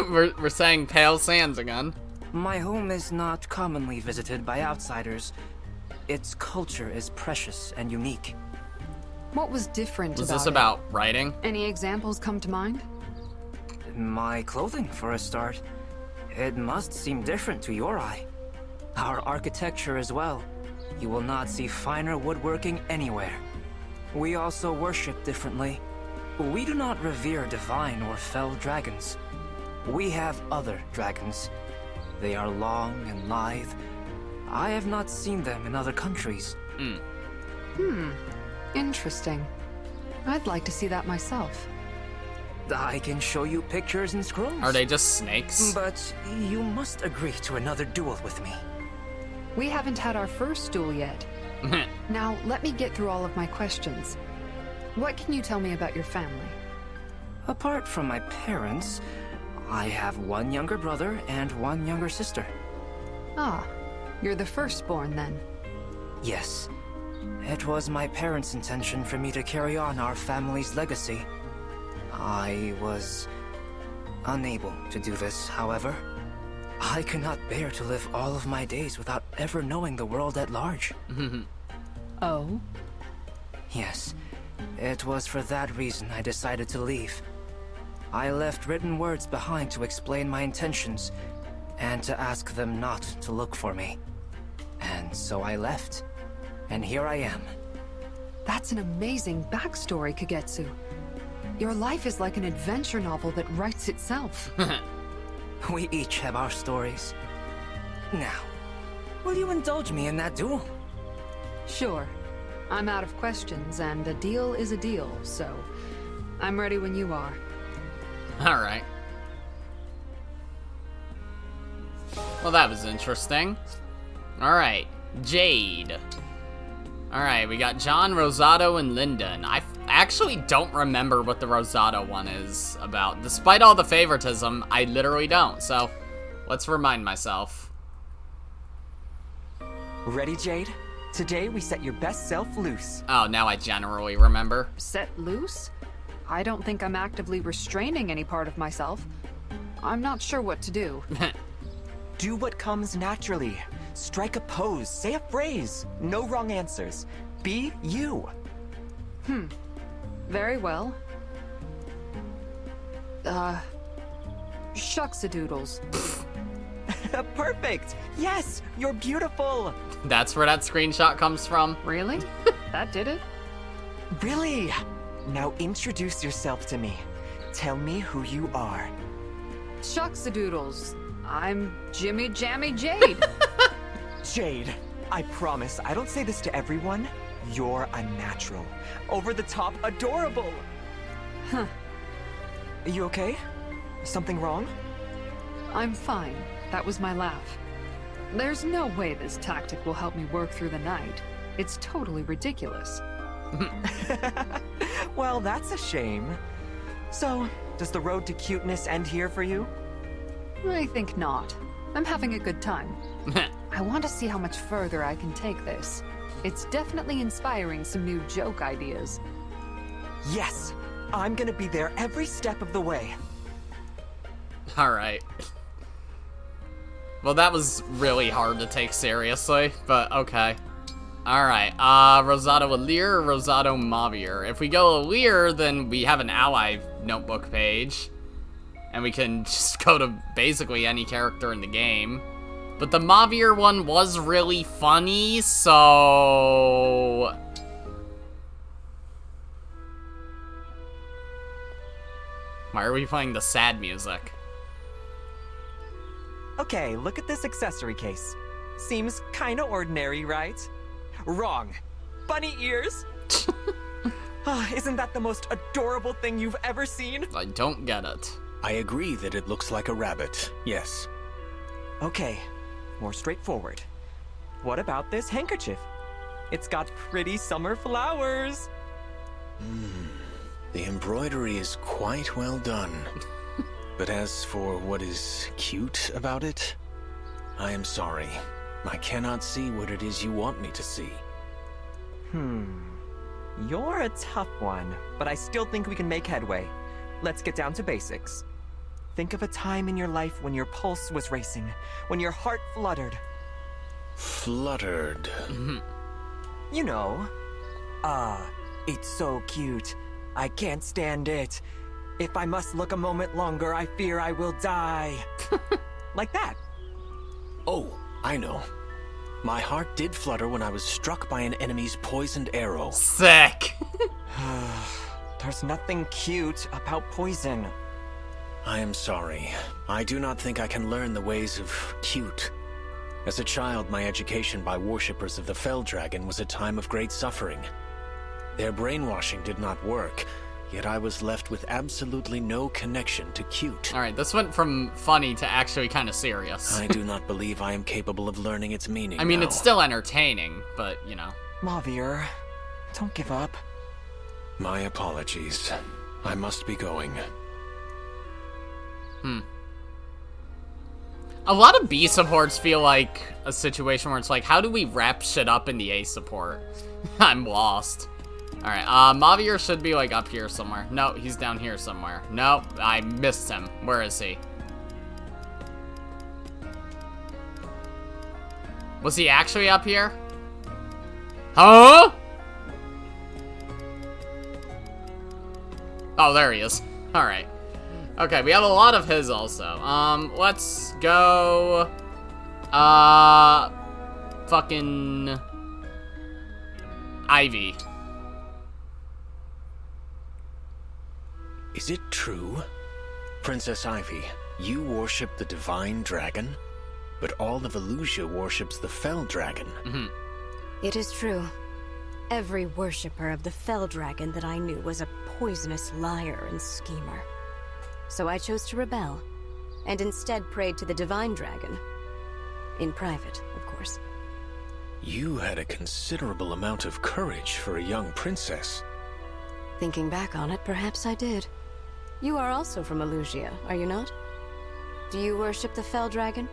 we're saying Pale Sands again. My home is not commonly visited by outsiders. Its culture is precious and unique. What was different Was about this about writing? Any examples come to mind? My clothing, for a start. It must seem different to your eye. Our architecture as well. You will not see finer woodworking anywhere. We also worship differently. We do not revere divine or fell dragons. We have other dragons. They are long and lithe. I have not seen them in other countries. Interesting. I'd like to see that myself. I can show you pictures and scrolls. Are they just snakes? But you must agree to another duel with me. We haven't had our first duel yet. Now, let me get through all of my questions. What can you tell me about your family? Apart from my parents, I have one younger brother and one younger sister. Ah, you're the firstborn then. Yes. It was my parents' intention for me to carry on our family's legacy. I was unable to do this, however. I could not bear to live all of my days without ever knowing the world at large. Oh? Yes. It was for that reason I decided to leave. I left written words behind to explain my intentions, and to ask them not to look for me. And so I left. And here I am. That's an amazing backstory, Kagetsu. Your life is like an adventure novel that writes itself. We each have our stories. Now, will you indulge me in that duel? Sure. I'm out of questions, and a deal is a deal, so I'm ready when you are. Alright. Well, that was interesting. Alright, Jade. Alright, we got John, Rosado, and Lyndon. I actually don't remember what the Rosado one is about. Despite all the favoritism, I literally don't, so let's remind myself. Ready, Jade? Today we set your best self loose. Oh, now I generally remember. Set loose? I don't think I'm actively restraining any part of myself. I'm not sure what to do. Do what comes naturally. Strike a pose, say a phrase. No wrong answers. Be you. Very well. Shucks-a-doodles. Perfect! Yes, you're beautiful! That's where that screenshot comes from. Really? That did it? Really? Now introduce yourself to me. Tell me who you are. Shucks-a-doodles. I'm Jimmy Jammy Jade. Jade, I promise I don't say this to everyone. You're a natural. Over the top adorable! Huh. Are you okay? Something wrong? I'm fine. That was my laugh. There's no way this tactic will help me work through the night. It's totally ridiculous. Well, that's a shame. So, does the road to cuteness end here for you? I think not. I'm having a good time. I want to see how much further I can take this. It's definitely inspiring some new joke ideas. Yes! I'm gonna be there every step of the way. Alright. Well, that was really hard to take seriously, but okay. Alright, Rosado Alir or Rosado Mavir? If we go Alir, then we have an ally notebook page. And we can just go to basically any character in the game. But the Mavir one was really funny, so... Why are we playing the sad music? Okay, look at this accessory case. Seems kinda ordinary, right? Wrong. Bunny ears? Isn't that the most adorable thing you've ever seen? I don't get it. I agree that it looks like a rabbit, yes. Okay, more straightforward. What about this handkerchief? It's got pretty summer flowers. The embroidery is quite well done. But as for what is cute about it, I am sorry. I cannot see what it is you want me to see. You're a tough one, but I still think we can make headway. Let's get down to basics. Think of a time in your life when your pulse was racing, when your heart fluttered. Fluttered. You know. It's so cute. I can't stand it. If I must look a moment longer, I fear I will die. Like that. Oh, I know. My heart did flutter when I was struck by an enemy's poisoned arrow. Sick! There's nothing cute about poison. I am sorry. I do not think I can learn the ways of cute. As a child, my education by worshippers of the Fell Dragon was a time of great suffering. Their brainwashing did not work, yet I was left with absolutely no connection to cute. Alright, this went from funny to actually kind of serious. I do not believe I am capable of learning its meaning. I mean, now. it's still entertaining, but, you know. Mavier, don't give up. My apologies. I must be going. A lot of B supports feel like a situation where it's like, how do we wrap shit up in the A support? I'm lost. Alright, Mavier should be, like, up here somewhere. No, he's down here somewhere. No, I missed him. Where is he? Was he actually up here? Huh? Oh, there he is. Alright. Okay, we have a lot of his also. Let's go... fucking... Ivy. Is it true? Princess Ivy, you worship the divine dragon, but all of Elusia worships the fell dragon. It is true. Every worshipper of the fell dragon that I knew was a poisonous liar and schemer. So I chose to rebel, and instead prayed to the divine dragon. In private, of course. You had a considerable amount of courage for a young princess. Thinking back on it, perhaps I did. You are also from Elusia, are you not? Do you worship the fell dragon?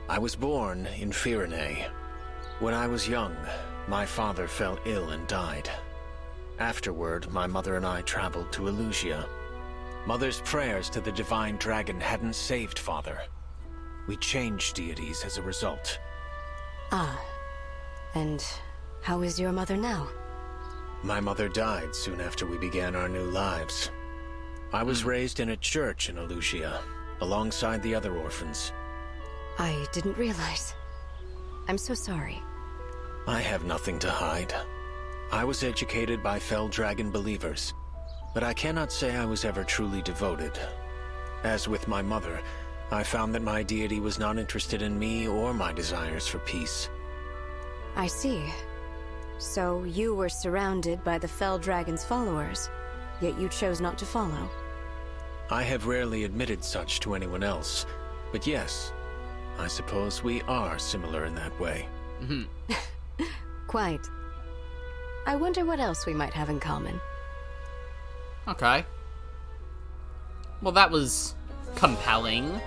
I was born in Firene. When I was young, my father fell ill and died. Afterward, my mother and I traveled to Elusia. Mother's prayers to the divine dragon hadn't saved father. We changed deities as a result. Ah. And how is your mother now? My mother died soon after we began our new lives. I was raised in a church in Elusia, alongside the other orphans. I didn't realize. I'm so sorry. I have nothing to hide. I was educated by fell dragon believers, but I cannot say I was ever truly devoted. As with my mother, I found that my deity was not interested in me or my desires for peace. I see. So you were surrounded by the fell dragon's followers, yet you chose not to follow. I have rarely admitted such to anyone else, but yes, I suppose we are similar in that way. Quite. I wonder what else we might have in common. Okay. Well, that was compelling.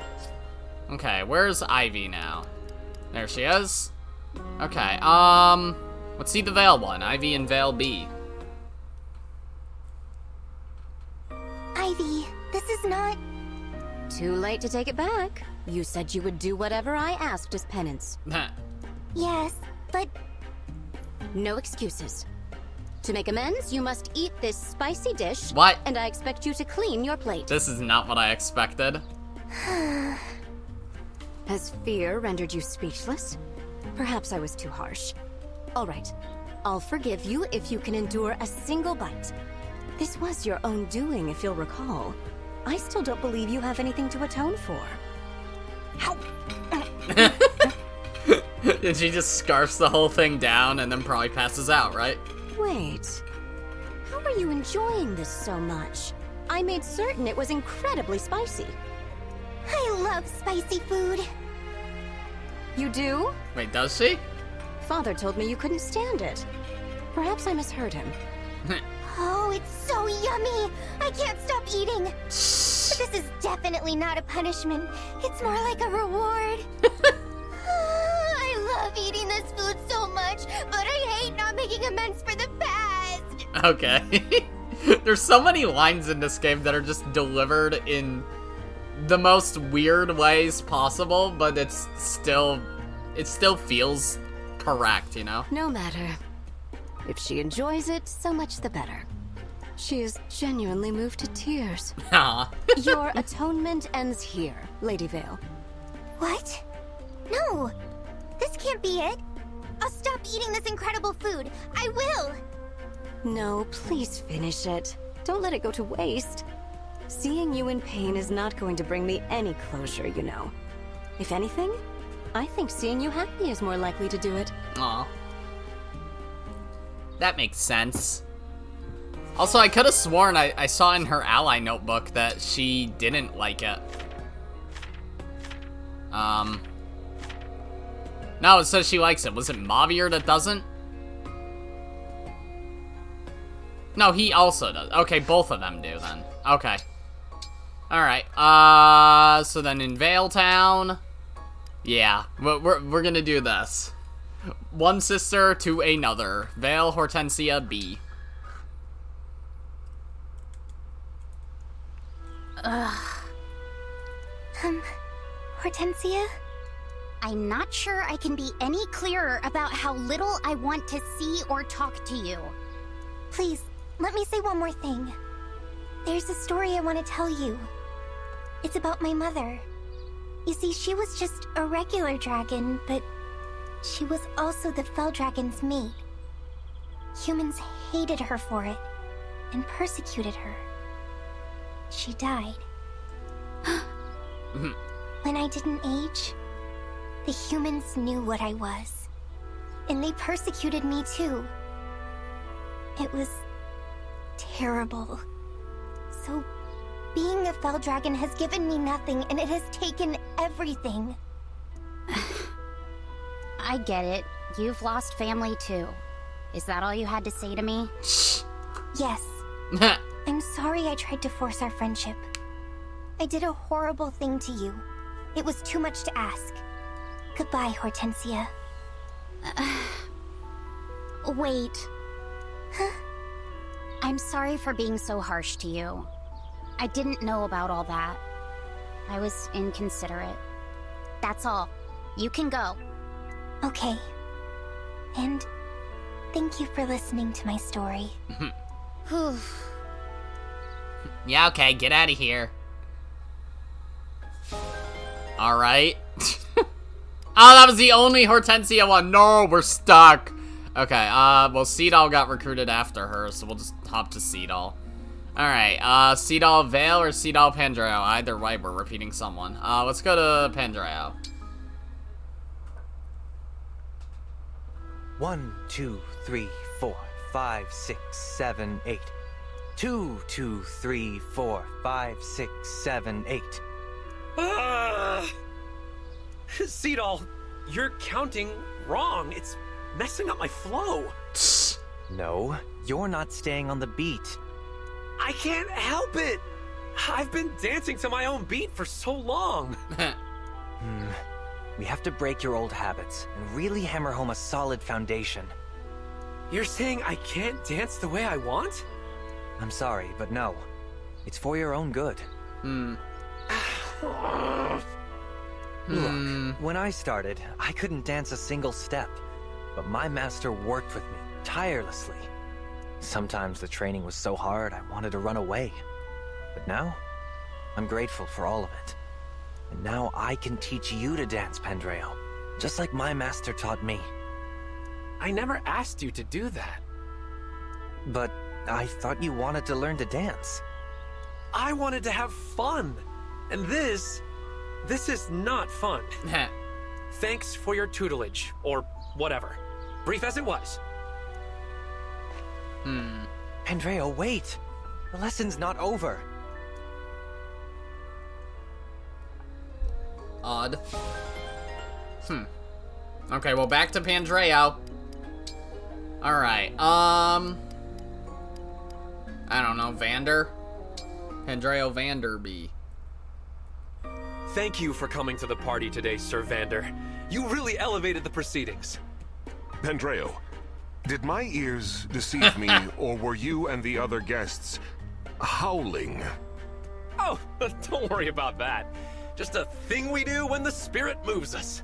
Okay, where's Ivy now? There she is. Okay, let's see the Veil one. Ivy and Veil B. Ivy, this is not... Too late to take it back. You said you would do whatever I asked as penance. Yes, but... No excuses. To make amends, you must eat this spicy dish. What? And I expect you to clean your plate. This is not what I expected. Has fear rendered you speechless? Perhaps I was too harsh. All right. I'll forgive you if you can endure a single bite. This was your own doing, if you'll recall. I still don't believe you have anything to atone for. How? And she just scarfs the whole thing down and then probably passes out, right? Wait. How are you enjoying this so much? I made certain it was incredibly spicy. I love spicy food. You do? Wait, does she? Father told me you couldn't stand it. Perhaps I misheard him. Oh, it's so yummy! I can't stop eating! But this is definitely not a punishment. It's more like a reward. I love eating this food so much, but I hate not making amends for the past. Okay. There's so many lines in this game that are just delivered in the most weird ways possible, but it still feels correct, you know? No matter. If she enjoys it, so much the better. She is genuinely moved to tears. Your atonement ends here, Lady Vale. What? No! This can't be it! I'll stop eating this incredible food! I will! No, please finish it. Don't let it go to waste. Seeing you in pain is not going to bring me any closure, you know. If anything, I think seeing you happy is more likely to do it. Aw. That makes sense. Also, I could have sworn I saw in her ally notebook that she didn't like it. No, it says she likes it. Was it Mavier that doesn't? No, he also does. Okay, both of them do then. Okay. Alright, so then in Vale Town, yeah, we're gonna do this. One sister to another. Vale Hortensia B. Hortensia? I'm not sure I can be any clearer about how little I want to see or talk to you. Please, let me say one more thing. There's a story I want to tell you. It's about my mother. You see, she was just a regular dragon, but she was also the Fell Dragon's mate. Humans hated her for it, and persecuted her. She died. When I didn't age, the humans knew what I was. And they persecuted me too. It was terrible. So, being a Fell Dragon has given me nothing, and it has taken everything. I get it. You've lost family too. Is that all you had to say to me? Yes. I'm sorry I tried to force our friendship. I did a horrible thing to you. It was too much to ask. Goodbye, Hortensia. Wait. I'm sorry for being so harsh to you. I didn't know about all that. I was inconsiderate. That's all. You can go. Okay. And thank you for listening to my story. Yeah, okay, get out of here. Alright. Oh, that was the only Hortensia one. No, we're stuck. Okay, well, Seedall got recruited after her, so we'll just hop to Seedall. Alright, Seedall Vale or Seedall Pandreo? Either way, we're repeating someone. Let's go to Pandreo. 1, 2, 3, 4, 5, 6, 7, 8. 2, 2, 3, 4, 5, 6, 7, 8. Seedall, you're counting wrong. It's messing up my flow. No, you're not staying on the beat. I can't help it. I've been dancing to my own beat for so long. We have to break your old habits and really hammer home a solid foundation. You're saying I can't dance the way I want? I'm sorry, but no. It's for your own good. Look, when I started, I couldn't dance a single step, but my master worked with me tirelessly. Sometimes the training was so hard I wanted to run away. But now, I'm grateful for all of it. And now I can teach you to dance, Pandreo, just like my master taught me. I never asked you to do that. But I thought you wanted to learn to dance. I wanted to have fun. And this is not fun. Thanks for your tutelage, or whatever. Brief as it was. Pandreo, wait! The lesson's not over. Odd. Okay, well, back to Pandreo. Alright, I don't know, Vander? Pandreo Vanderby. Thank you for coming to the party today, Sir Vander. You really elevated the proceedings. Pandreo, did my ears deceive me, or were you and the other guests howling? Oh, don't worry about that. Just a thing we do when the spirit moves us.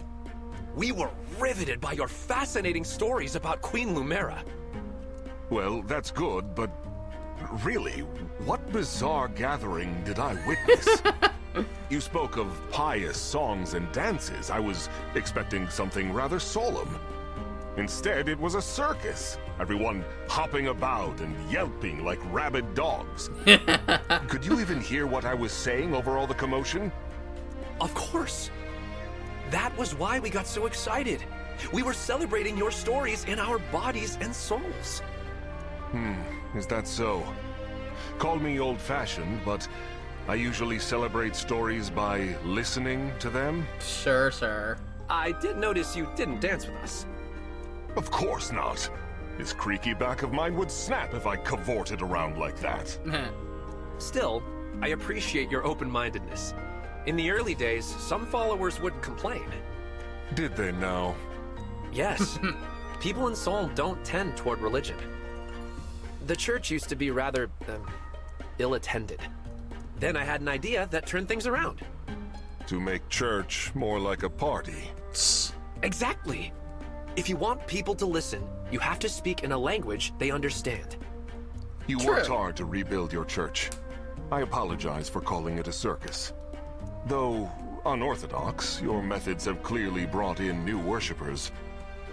We were riveted by your fascinating stories about Queen Lumera. Well, that's good, but really, what bizarre gathering did I witness? You spoke of pious songs and dances. I was expecting something rather solemn. Instead, it was a circus. Everyone hopping about and yelping like rabid dogs. Could you even hear what I was saying over all the commotion? Of course. That was why we got so excited. We were celebrating your stories in our bodies and souls. Is that so? Call me old-fashioned, but I usually celebrate stories by listening to them. Sure, sure. I did notice you didn't dance with us. Of course not. This creaky back of mine would snap if I cavorted around like that. Still, I appreciate your open-mindedness. In the early days, some followers would complain. Did they now? Yes. People in Seoul don't tend toward religion. The church used to be rather, ill-attended. Then I had an idea that turned things around. To make church more like a party. Exactly. If you want people to listen, you have to speak in a language they understand. You worked hard to rebuild your church. I apologize for calling it a circus. Though unorthodox, your methods have clearly brought in new worshippers.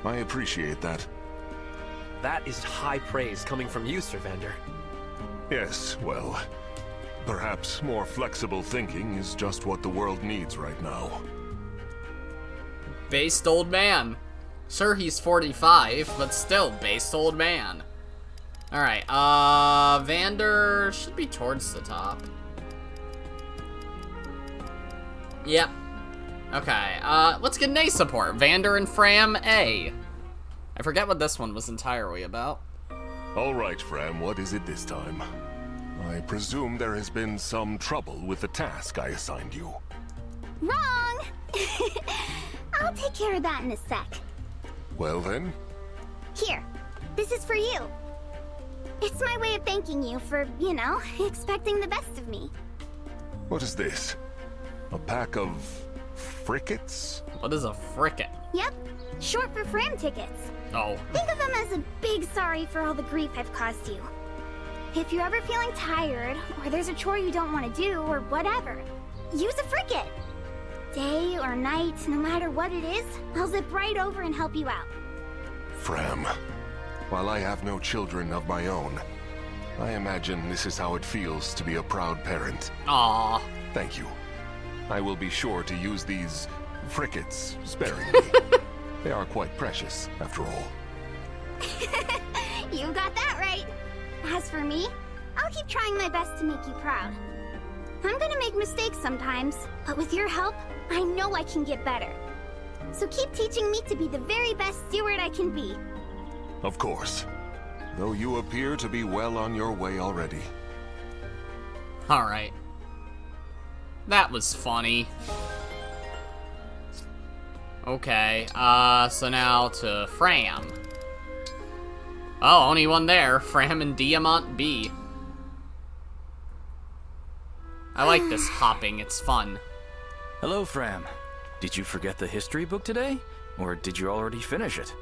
I appreciate that. That is high praise coming from you, Sir Vander. Yes, well, perhaps more flexible thinking is just what the world needs right now. Based old man. Sure, he's 45, but still, based old man. Alright, Vander should be towards the top. Yep. Okay, let's get an A support. Vander and Fram, A. I forget what this one was entirely about. Alright, Fram, what is it this time? I presume there has been some trouble with the task I assigned you. Wrong! I'll take care of that in a sec. Well then? Here, this is for you. It's my way of thanking you for, you know, expecting the best of me. What is this? A pack of frickets? What is a fricket? Yep, short for Fram tickets. Oh. Think of them as a big sorry for all the grief I've caused you. If you're ever feeling tired, or there's a chore you don't want to do, or whatever, use a fricket. Day or night, no matter what it is, I'll zip right over and help you out. Fram, while I have no children of my own, I imagine this is how it feels to be a proud parent. Aww. Thank you. I will be sure to use these frickets sparingly. They are quite precious, after all. You got that right. As for me, I'll keep trying my best to make you proud. I'm gonna make mistakes sometimes, but with your help, I know I can get better. So keep teaching me to be the very best steward I can be. Of course. Though you appear to be well on your way already. Alright. That was funny. Okay, so now to Fram. Oh, only one there. Fram and Diamant B. I like this hopping, it's fun. Hello, Fram. Did you forget the history book today? Or did you already finish it?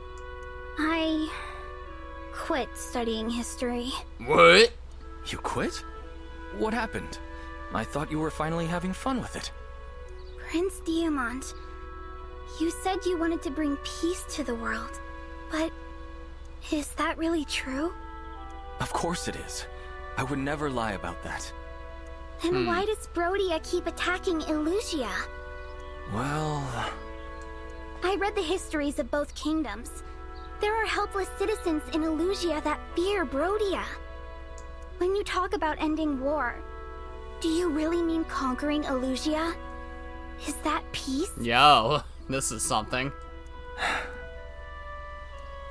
I quit studying history. What? You quit? What happened? I thought you were finally having fun with it. Prince Diamant, you said you wanted to bring peace to the world, but is that really true? Of course it is. I would never lie about that. Then why does Brodia keep attacking Illusia? Well... I read the histories of both kingdoms. There are helpless citizens in Illusia that fear Brodia. When you talk about ending war, do you really mean conquering Illusia? Is that peace? Yo, this is something.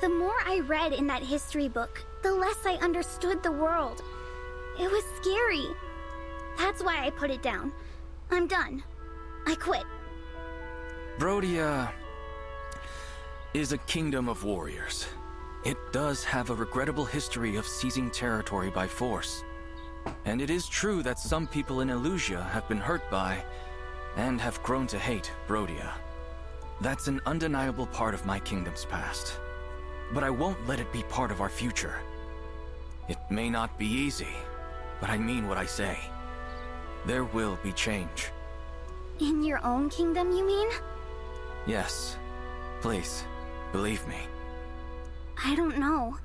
The more I read in that history book, the less I understood the world. It was scary. That's why I put it down. I'm done. I quit. Brodia is a kingdom of warriors. It does have a regrettable history of seizing territory by force. And it is true that some people in Illusia have been hurt by, and have grown to hate, Brodia. That's an undeniable part of my kingdom's past. But I won't let it be part of our future. It may not be easy, but I mean what I say. There will be change. In your own kingdom, you mean? Yes. Please, believe me. I don't know.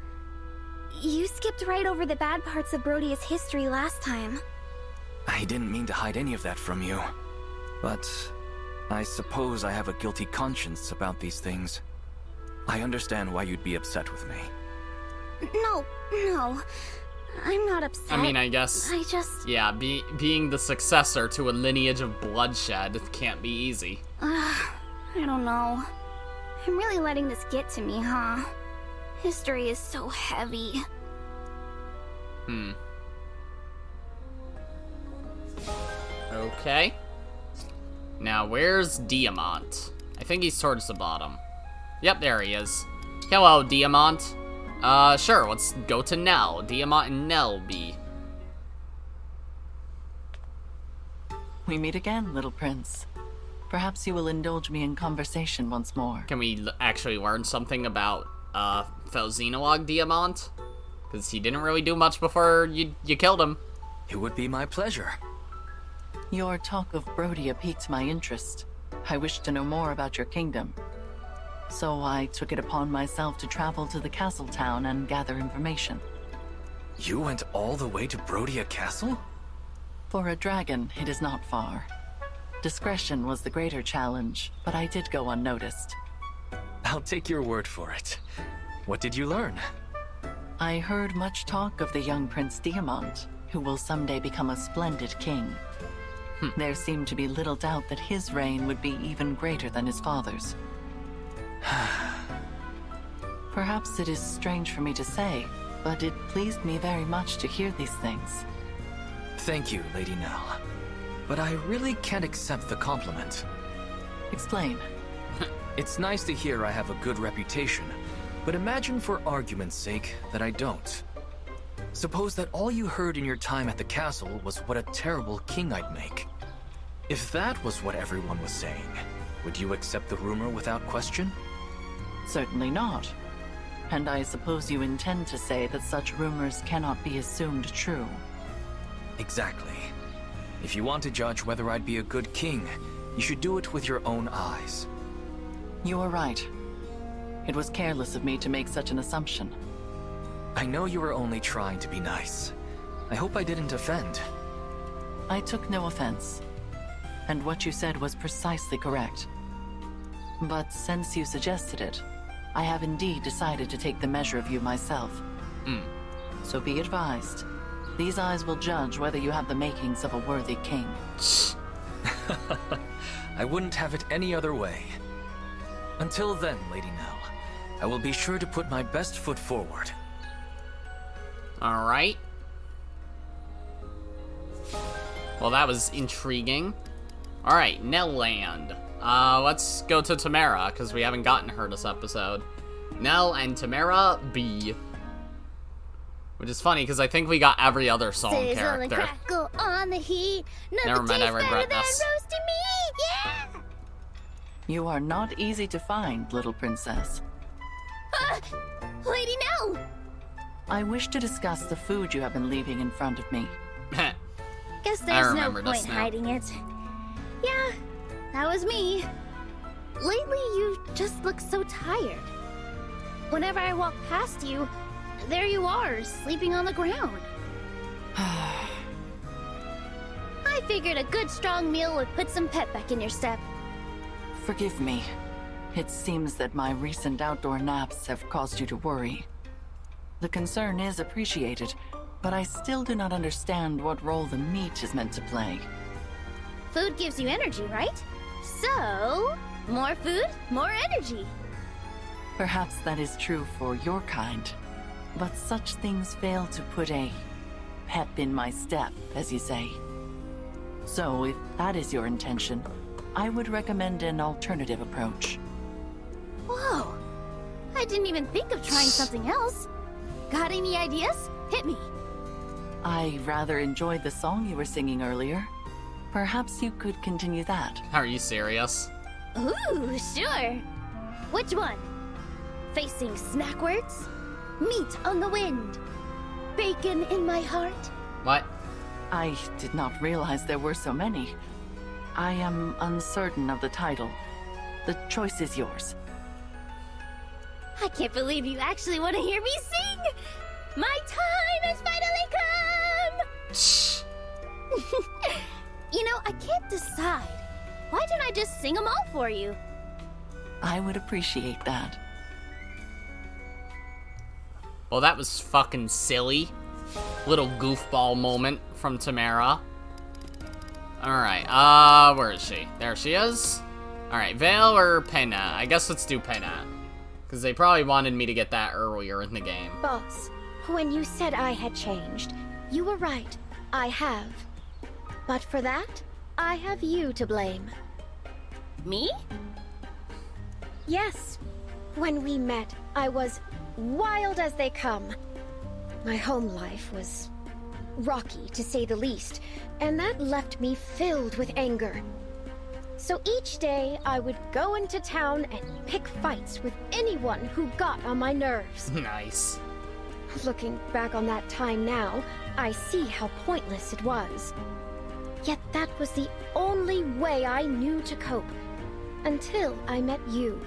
You skipped right over the bad parts of Brodia's history last time. I didn't mean to hide any of that from you. But I suppose I have a guilty conscience about these things. I understand why you'd be upset with me. No. I'm not upset. I mean, I guess... I just... Yeah, being the successor to a lineage of bloodshed can't be easy. I don't know. I'm really letting this get to me, huh? History is so heavy. Okay. Now, where's Diamant? I think he's towards the bottom. Yep, there he is. Hello, Diamant. Sure, let's go to Nell. Diamant and Nell be. We meet again, little prince. Perhaps you will indulge me in conversation once more. Can we actually learn something about, Felxenologue Diamant? Because he didn't really do much before you killed him. It would be my pleasure. Your talk of Brodia piqued my interest. I wish to know more about your kingdom. So I took it upon myself to travel to the castle town and gather information. You went all the way to Brodia Castle? For a dragon, it is not far. Discretion was the greater challenge, but I did go unnoticed. I'll take your word for it. What did you learn? I heard much talk of the young Prince Diamant, who will someday become a splendid king. There seemed to be little doubt that his reign would be even greater than his father's. Perhaps it is strange for me to say, but it pleased me very much to hear these things. Thank you, Lady Nell. But I really can't accept the compliment. Explain. It's nice to hear I have a good reputation, but imagine for argument's sake that I don't. Suppose that all you heard in your time at the castle was what a terrible king I'd make. If that was what everyone was saying, would you accept the rumor without question? Certainly not. And I suppose you intend to say that such rumors cannot be assumed true. Exactly. If you want to judge whether I'd be a good king, you should do it with your own eyes. You are right. It was careless of me to make such an assumption. I know you were only trying to be nice. I hope I didn't offend. I took no offense. And what you said was precisely correct. But since you suggested it, I have indeed decided to take the measure of you myself. So be advised. These eyes will judge whether you have the makings of a worthy king. I wouldn't have it any other way. Until then, Lady Nell, I will be sure to put my best foot forward. Alright. Well, that was intriguing. Alright, Nellland. Let's go to Tamara, because we haven't gotten her this episode. Nell and Tamara B. Which is funny, because I think we got every other song character. Crackle on the heat. Never mind, I regret this. Roasted meat. Yeah! You are not easy to find, little princess. Lady Nell! I wish to discuss the food you have been leaving in front of me. Guess there's no point hiding it. Yeah, that was me. Lately, you just look so tired. Whenever I walk past you, there you are, sleeping on the ground. I figured a good strong meal would put some pep back in your step. Forgive me. It seems that my recent outdoor naps have caused you to worry. The concern is appreciated, but I still do not understand what role the meat is meant to play. Food gives you energy, right? So, more food, more energy. Perhaps that is true for your kind, but such things fail to put a pep in my step, as you say. So, if that is your intention, I would recommend an alternative approach. Whoa! I didn't even think of trying something else. Got any ideas? Hit me. I rather enjoyed the song you were singing earlier. Perhaps you could continue that. Are you serious? Ooh, sure. Which one? Facing snackwards? Meat on the wind? Bacon in my heart? What? I did not realize there were so many. I am uncertain of the title. The choice is yours. I can't believe you actually want to hear me sing! My time has finally come! You know, I can't decide. Why don't I just sing them all for you? I would appreciate that. Well, that was fucking silly. Little goofball moment from Tamara. Alright, where is she? There she is. Alright, Vale or Pena? I guess let's do Pena. Because they probably wanted me to get that earlier in the game. Boss, when you said I had changed, you were right. I have. But for that, I have you to blame. Me? Yes. When we met, I was wild as they come. My home life was rocky, to say the least, and that left me filled with anger. So each day, I would go into town and pick fights with anyone who got on my nerves. Nice. Looking back on that time now, I see how pointless it was. Yet that was the only way I knew to cope, until I met you.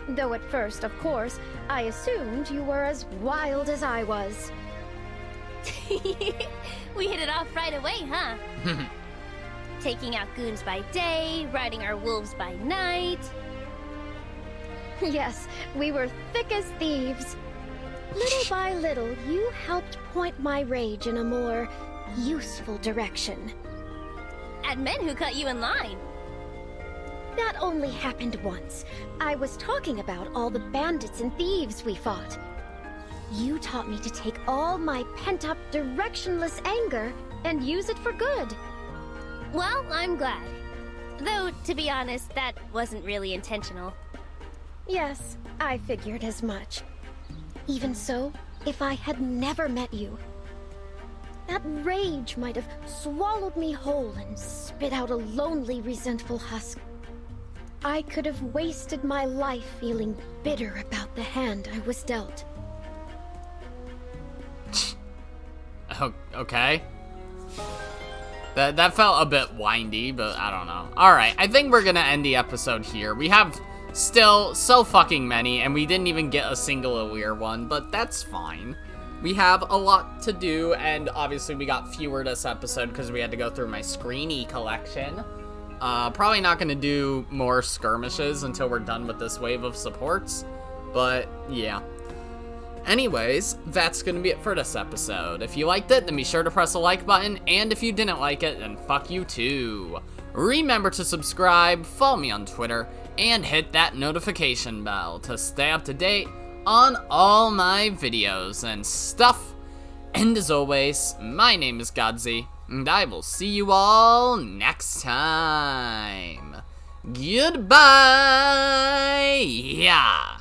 Though at first, of course, I assumed you were as wild as I was. We hit it off right away, huh? Taking out goons by day, riding our wolves by night. Yes, we were thick as thieves. Little by little, you helped point my rage in a more useful direction. And men who cut you in line. That only happened once. I was talking about all the bandits and thieves we fought. You taught me to take all my pent-up, directionless anger and use it for good. Well, I'm glad. Though, to be honest, that wasn't really intentional. Yes, I figured as much. Even so, if I had never met you, that rage might have swallowed me whole and spit out a lonely, resentful husk. I could have wasted my life feeling bitter about the hand I was dealt. Okay. That felt a bit windy, but I don't know. Alright, I think we're gonna end the episode here. We have still so fucking many, and we didn't even get a single Alir one, but that's fine. We have a lot to do, and obviously we got fewer this episode because we had to go through my Screeny collection. Probably not gonna do more skirmishes until we're done with this wave of supports, but yeah. Anyways, that's gonna be it for this episode. If you liked it, then be sure to press the like button, and if you didn't like it, then fuck you too. Remember to subscribe, follow me on Twitter, and hit that notification bell to stay up to date on all my videos and stuff. And as always, my name is Godzi, and I will see you all next time. Goodbye! Yeah!